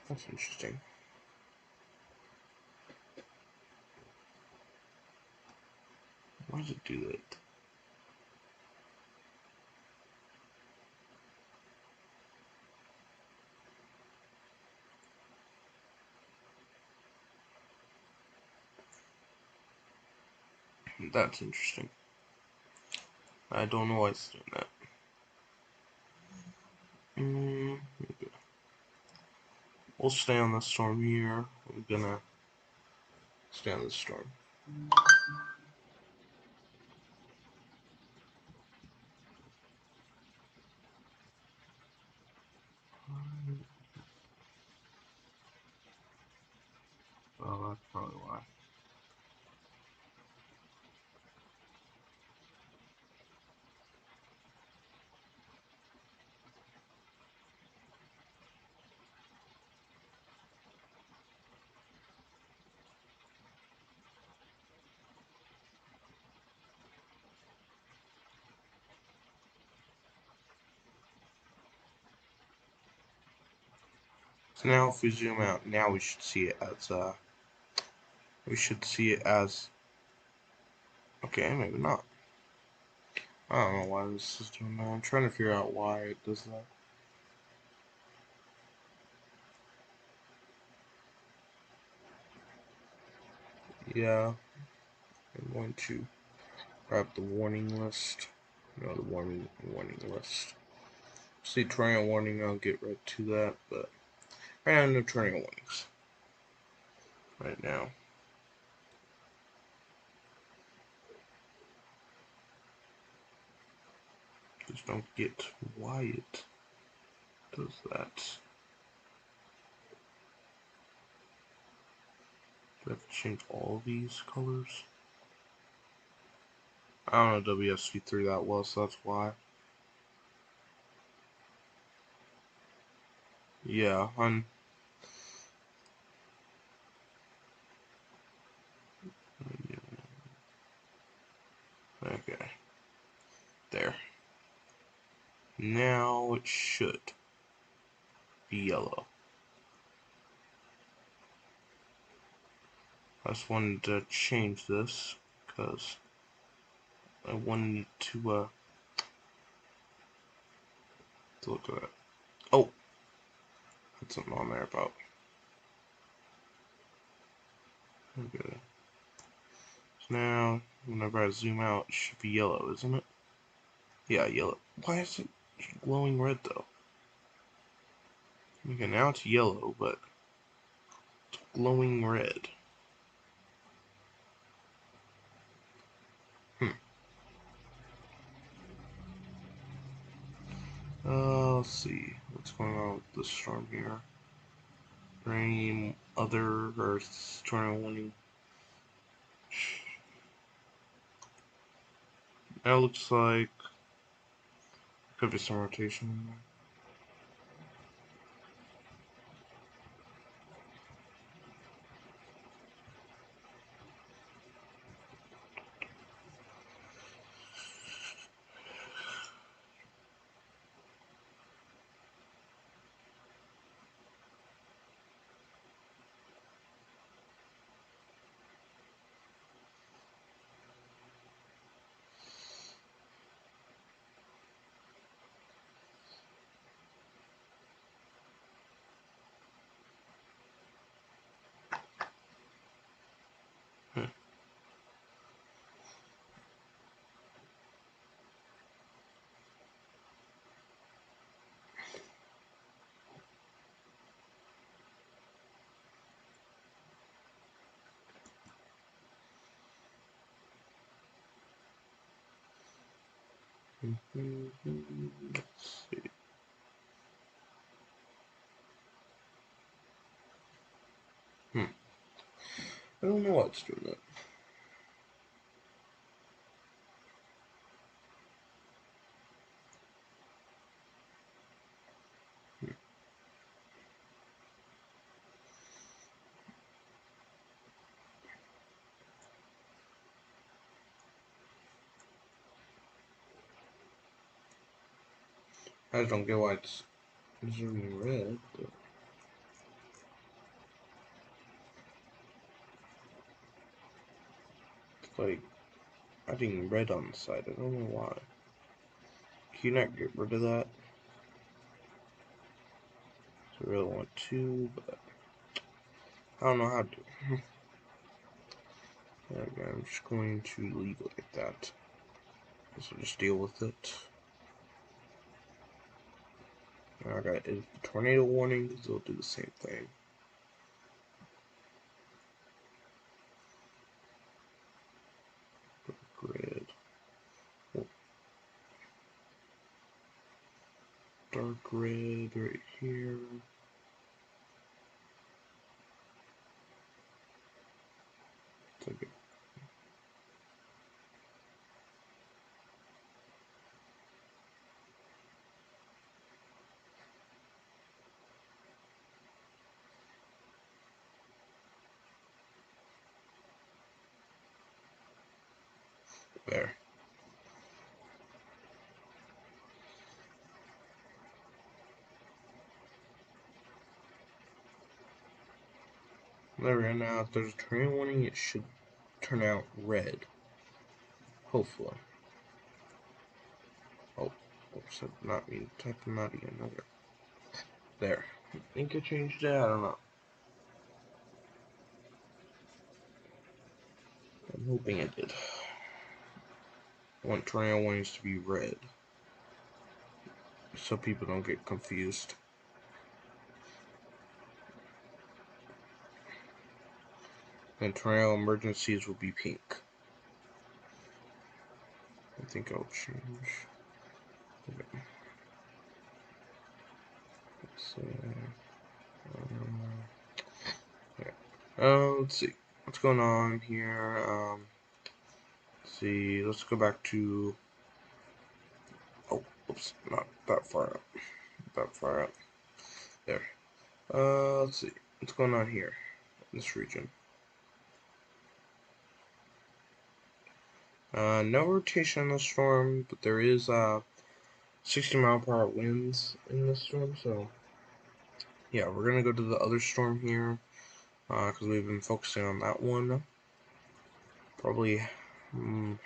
That's interesting. Why does it do that? That's interesting. I don't know why it's doing that. Okay. We'll stay on the storm here. I'm gonna stay on the storm. Oh, that's probably why. So now if we zoom out, now we should see it as okay, maybe not. I don't know why this is doing that. I'm trying to figure out why it does that. Yeah, I'm going to grab the warning list. No, the warning list. See tornado warning, I'll get right to that, but right now no tornado warnings. Right now. Just don't get why it does that. Do I have to change all these colors? I don't know WSV3 that well, so that's why. Yeah, okay. There. Now it should be yellow. I just wanted to change this because I wanted to look at it. Oh, had something on there about. Okay. So now, whenever I zoom out, it should be yellow, isn't it? Yeah, yellow. Why is it glowing red though? Okay, now it's yellow, but it's glowing red. Hmm. Let's see what's going on with the storm here. or any other or tornado warning. That looks like could be some rotation. Let's see. I don't know what's doing that. I just don't get why it's zooming red. But it's like adding red on the side. I don't know why. Can you not get rid of that? So I really want to, but I don't know how to. Okay, I'm just going to leave it like that. So just deal with it. Okay, if the tornado warning, they'll do the same thing. Grid. Dark red right here. Take it. There. There we go. Now, if there's a tornado warning, it should turn out red. Hopefully. Oh, oops, I did not mean to type them out again. Okay. There. I think I changed it. I don't know. I'm hoping I did. I want tornado warnings to be red, so people don't get confused. And tornado emergencies will be pink. I think I'll change. Okay. Okay. Let's see. What's going on here? Let's see. Let's go back to. Oh, oops, not that far up. That far up. There. Let's see. What's going on here in this region? No rotation in the storm, but there is 60-mile-per-hour winds in this storm, so yeah, we're gonna go to the other storm here, because we've been focusing on that one probably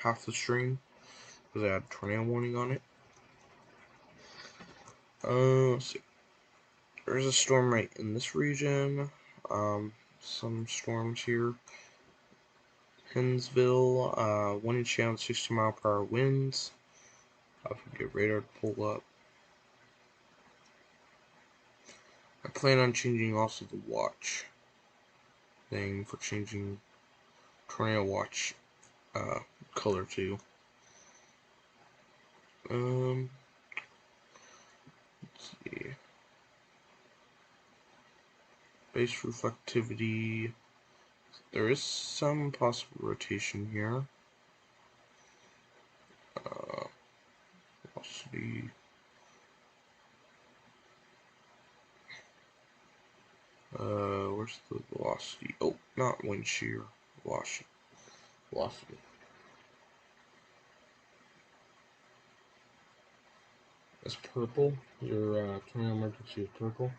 half the stream, because I had a tornado warning on it. Let's see. There's a storm right in this region, some storms here. Hinsville, 1-inch down, 60-mile-per-hour winds. I can get radar to pull up. I plan on changing also the watch thing for changing tornado watch color too. Let's see. Base reflectivity. There is some possible rotation here. Velocity. Where's the velocity? Oh, not wind shear. Velocity. Velocity. It's purple. Your tornado emergency is purple.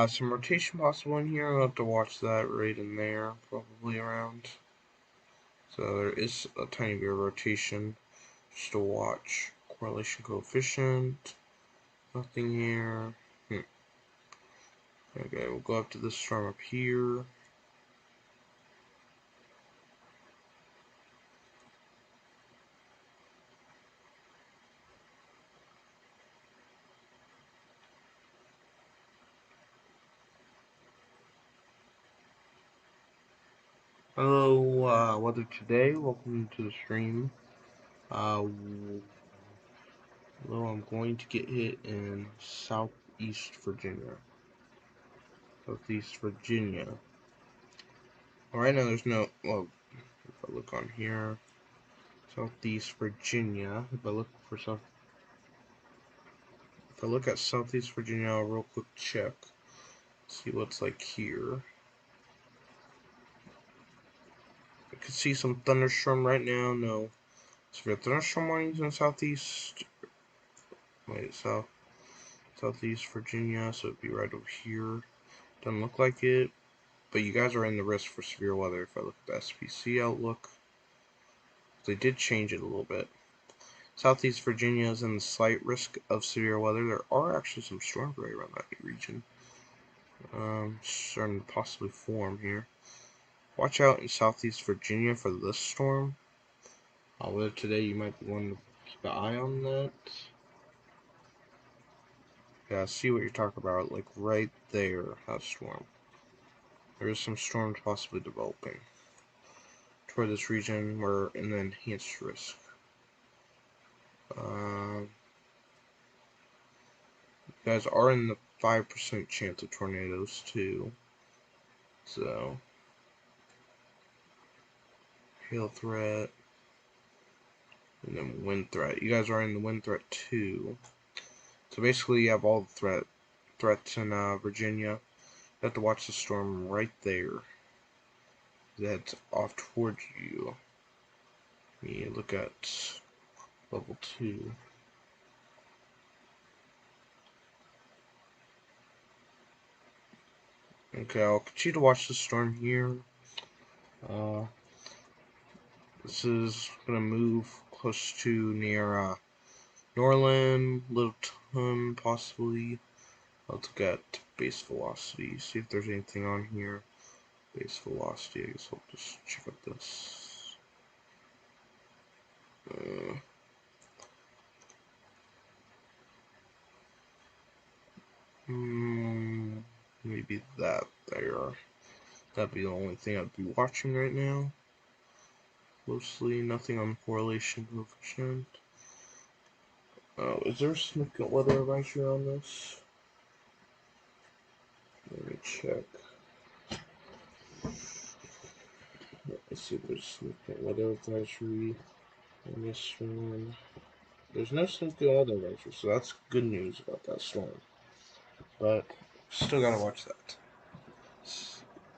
Some rotation possible in here. I'll have to watch that right in there, probably around. So there is a tiny bit of rotation. Just to watch. Correlation coefficient. Nothing here. Okay, we'll go up to this storm up here. Hello, weather today. Welcome to the stream. Hello, I'm going to get hit in Southeast Virginia. Southeast Virginia. Right now there's no, well, if I look on here, Southeast Virginia, if I look at Southeast Virginia, I'll real quick check, see what's like here. I can see some thunderstorm right now, no. So we got thunderstorm warnings in Southeast, Southeast Virginia, so it'd be right over here. Doesn't look like it, but you guys are in the risk for severe weather. If I look at the SPC outlook, they did change it a little bit. Southeast Virginia is in the slight risk of severe weather. There are actually some storms right around that region. Starting to possibly form here. Watch out in Southeast Virginia for this storm. Although today you might be wanting to keep an eye on that. Yeah, see what you're talking about, like right there, that storm. There is some storms possibly developing toward this region. We're in the enhanced risk. You guys are in the 5% chance of tornadoes too. So, hail threat, and then wind threat. You guys are in the wind threat too. So basically, you have all the threats in Virginia. You have to watch the storm right there. That's off towards you. You look at level 2. Okay, I'll continue to watch the storm here. This is gonna move close to near Norland, Littleton, possibly. Let's look at base velocity. See if there's anything on here. Base velocity. I guess I'll just check out this. Maybe that there. That'd be the only thing I'd be watching right now. Mostly nothing on correlation coefficient. Oh, is there a significant weather advisory on this? Let me check. Let's see if there's a significant weather advisory on this storm. There's no significant weather advisory, so that's good news about that storm. But still gotta watch that.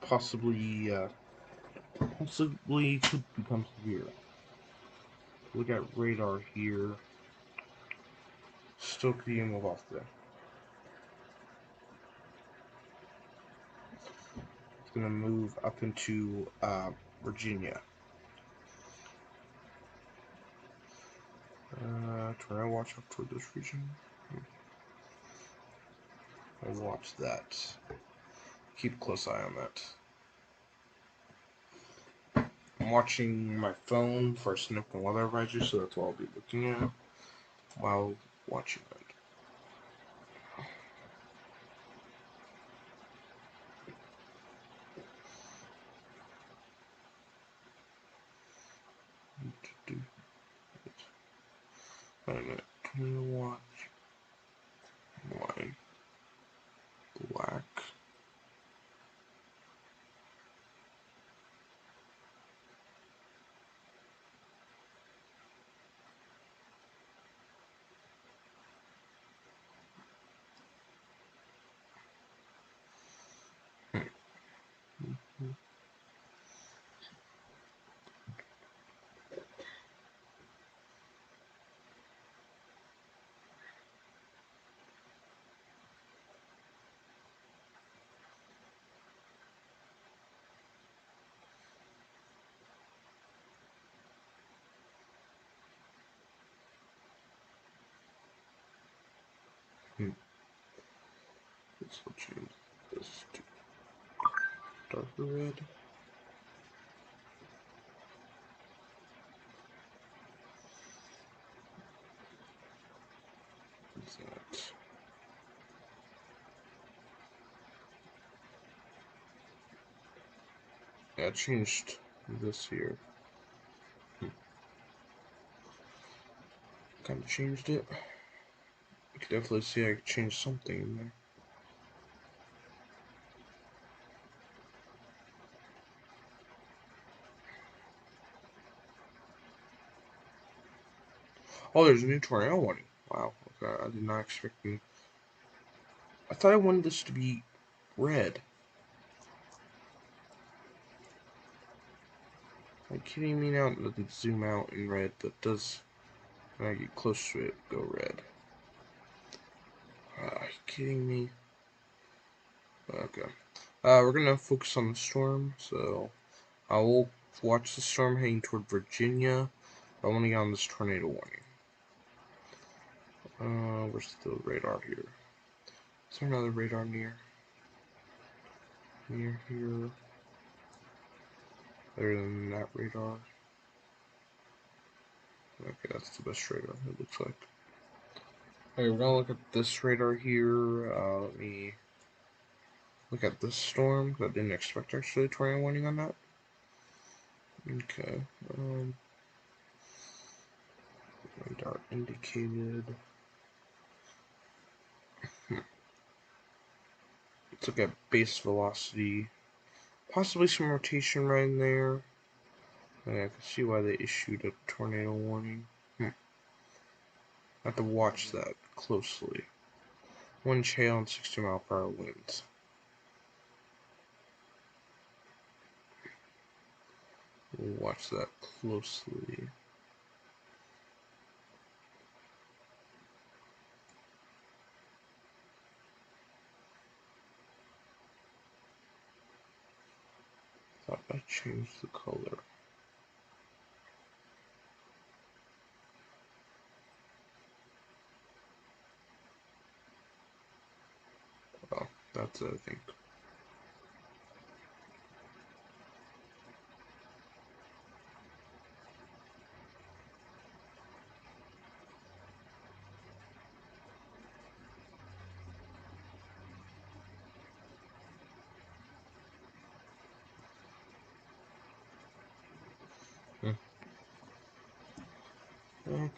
Possibly could become severe. Look at radar here. Still could even move off there. It's gonna move up into Virginia. Try to watch up toward this region. I'll watch that. Keep a close eye on that. I'm watching my phone for a significant weather advisory, so that's what I'll be looking at while watching that. Planet, tornado watch, line, black. Let's change this to darker red. What's that? Yeah, I changed this here. Kind of changed it. You can definitely see I changed something in there. Oh, there's a new tornado warning. Wow, okay, I did not expect me. I thought I wanted this to be red. Are you kidding me now? Let it zoom out in red, but does, when I get close to it, go red. Are you kidding me? Okay. We're gonna focus on the storm, so I will watch the storm heading toward Virginia. I want to get on this tornado warning. Where's the radar here? Is there another radar near? Near here? Better than that radar? Okay, that's the best radar, it looks like. Okay, we're gonna look at this radar here. Let me look at this storm. I didn't expect actually a tornado warning on that. Okay. Radar indicated. Let's look at base velocity. Possibly some rotation right in there. Okay, I can see why they issued a tornado warning. I have to watch that closely. Wind chill and 60-mile-per-hour winds. We'll watch that closely. Thought I changed the color. Oh, that's it, I think.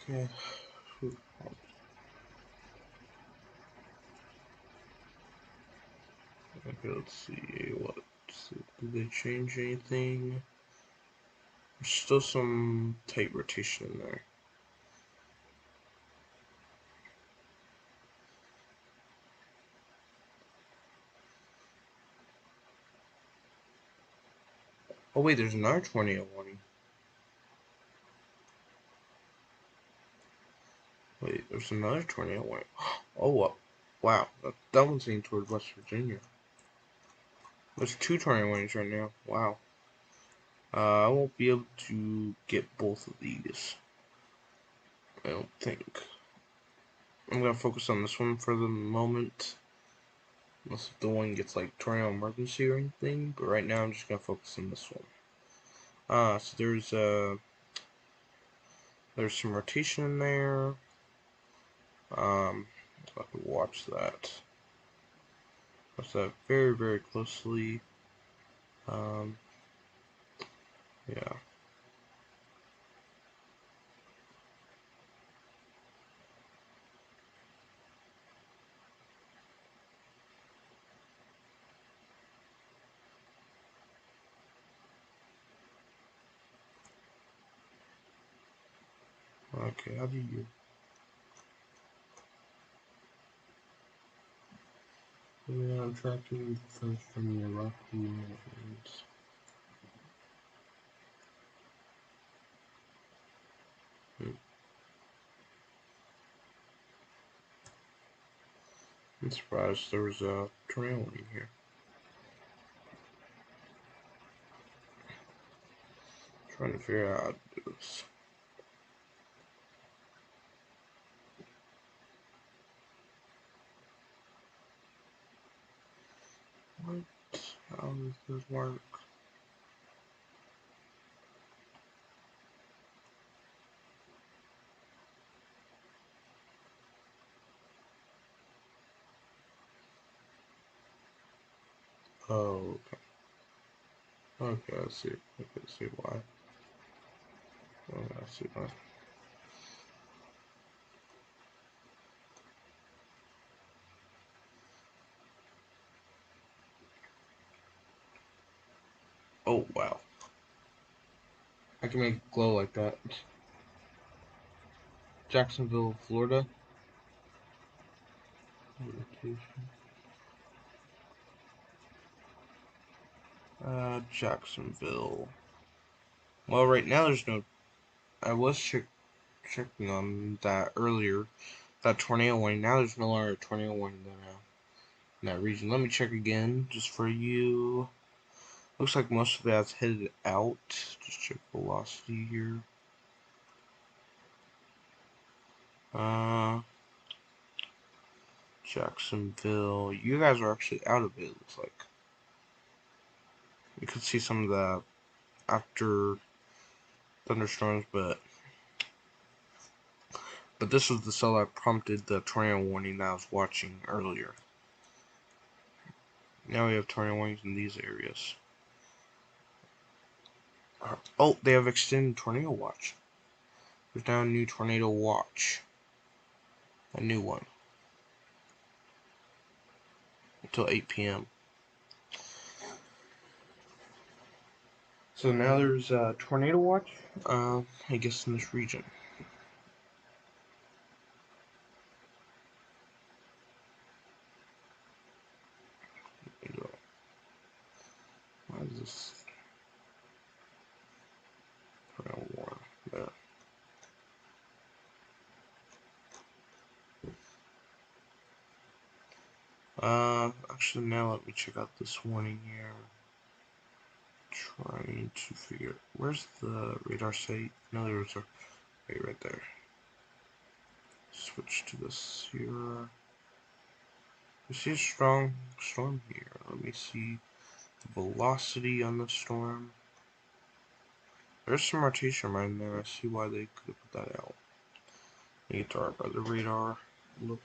Okay. Okay, let's see. Did they change anything? There's still some tight rotation in there. Oh wait, there's another tornado warning. Wait, there's another tornado warning. Oh, wow. That one's heading toward West Virginia. There's two tornado warnings right now. Wow. I won't be able to get both of these. I don't think. I'm gonna focus on this one for the moment. Unless the one gets like tornado emergency or anything. But right now I'm just gonna focus on this one. So there's some rotation in there. I'll have to watch that. Watch that very, very closely. Yeah. Okay, how do you... Yeah, I'm tracking defense from the Rocky Mountains. I'm surprised there was a tornado warning here. Trying to figure out how to do this. What? How does this work? Oh, okay. Okay, I see. Okay, I see why. Okay, I see why. Oh, wow. I can make it glow like that. Jacksonville, Florida. Jacksonville. Well, right now there's no... I was checking on that earlier. That tornado warning. Now there's no longer a tornado warning in that region. Let me check again, just for you. Looks like most of that's headed out. Just check velocity here. Jacksonville. You guys are actually out of it, it looks like. You could see some of the after thunderstorms, but this was the cell that prompted the tornado warning that I was watching earlier. Now we have tornado warnings in these areas. Oh, they have extended tornado watch. There's now a new tornado watch. A new one. Until 8 p.m. So now there's a tornado watch, I guess in this region. Why is this tornado warning? There. Actually now let me check out this warning here. Trying to figure, where's the radar site? No, there was a, right there. Switch to the Sierra. We see a strong storm here. Let me see the velocity on the storm. There's some rotation right there. I see why they could have put that out. Let me get to our other radar. Look.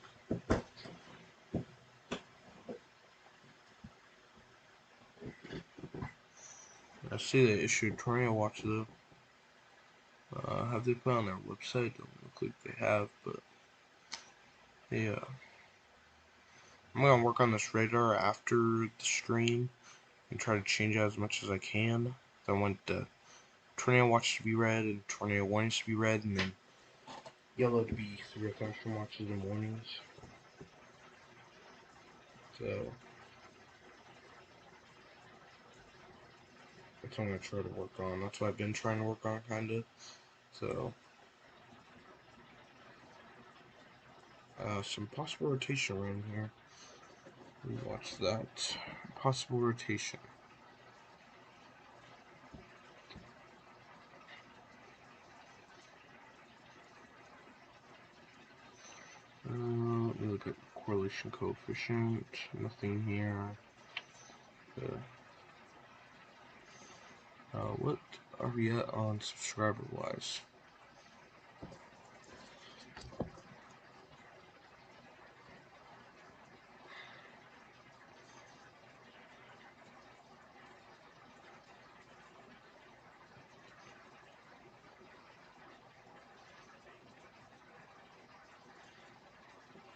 I see they issued tornado watch though. Have they put on their website? Don't look like they have, but yeah. I'm gonna work on this radar after the stream and try to change it as much as I can. I want the tornado watch to be red and tornado warnings to be red, and then yellow to be severe thunderstorm watches and warnings. So that's what I'm gonna try to work on. That's what I've been trying to work on, kinda. So some possible rotation around here. Watch that. Possible rotation. Let me look at correlation coefficient. Nothing here. What are we at on subscriber wise?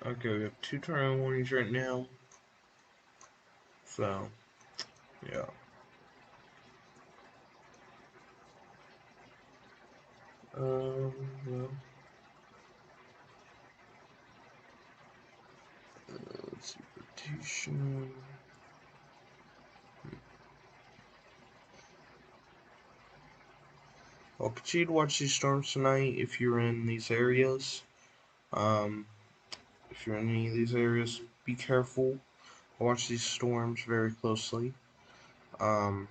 Okay, we have 2 tornado warnings right now. So, yeah. Well, Let's see, rotation. I'll continue to watch these storms tonight if you're in these areas. Um, if you're in any of these areas, be careful. Watch these storms very closely. Um,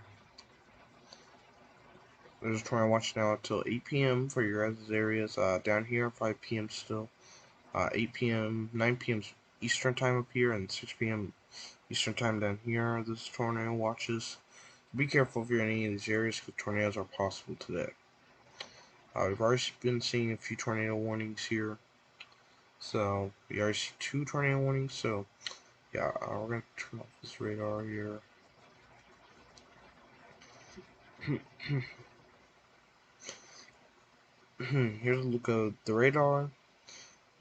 there's a tornado watch now until 8 p.m. for your guys' areas. Down here, 5 p.m. still. 8 p.m., 9 p.m. Eastern time up here, and 6 p.m. Eastern time down here. This tornado watches. Be careful if you're in any of these areas because tornadoes are possible today. We've already been seeing a few tornado warnings here. So, we already see 2 tornado warnings. So, yeah, we're going to turn off this radar here. Here's a look of the radar.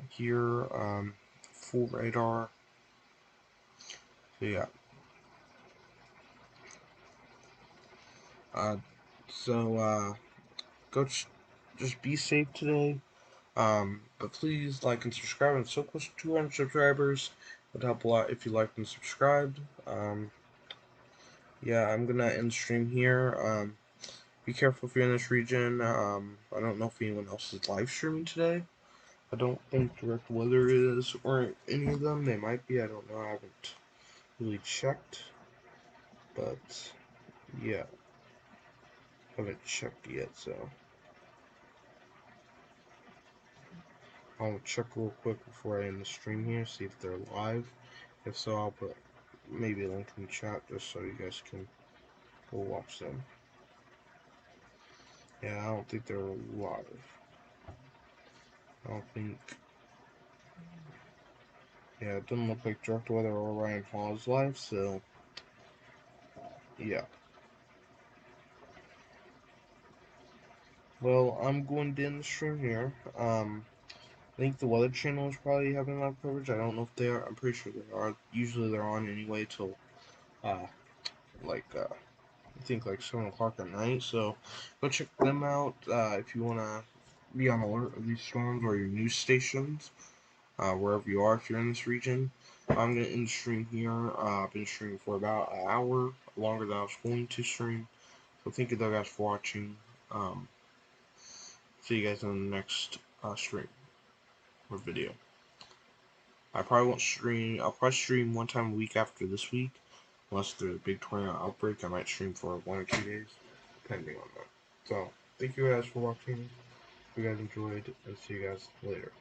Here, full radar. So, yeah. Uh, go just be safe today. But please like and subscribe. I'm so close to 200 subscribers. It would help a lot if you liked and subscribed. Yeah, I'm gonna end the stream here. Be careful if you're in this region. I don't know if anyone else is live streaming today. I don't think Direct Weather is, or any of them. They might be. I don't know. I haven't really checked. But yeah, I haven't checked yet. So I'll check real quick before I end the stream here. See if they're live. If so, I'll put maybe a link in the chat just so you guys can go watch them. Yeah, I don't think they're live. I don't think. Yeah, it doesn't look like Direct Weather or Ryan Hall is live, so yeah. Well, I'm going to end the stream here. I think the Weather Channel is probably having live coverage. I don't know if they are. I'm pretty sure they are. Usually they're on anyway till like I think like 7 o'clock at night. So go check them out if you wanna be on alert of these storms or your news stations. Wherever you are, if you're in this region. I'm going to end the stream here. I've been streaming for about an hour, longer than I was going to stream. So thank you guys for watching. Um, See you guys in the next stream or video. I probably won't stream. I'll probably stream one time a week after this week. Unless there's a big tornado outbreak, I might stream for 1 or 2 days, depending on that. So, thank you guys for watching. If you guys enjoyed, and see you guys later.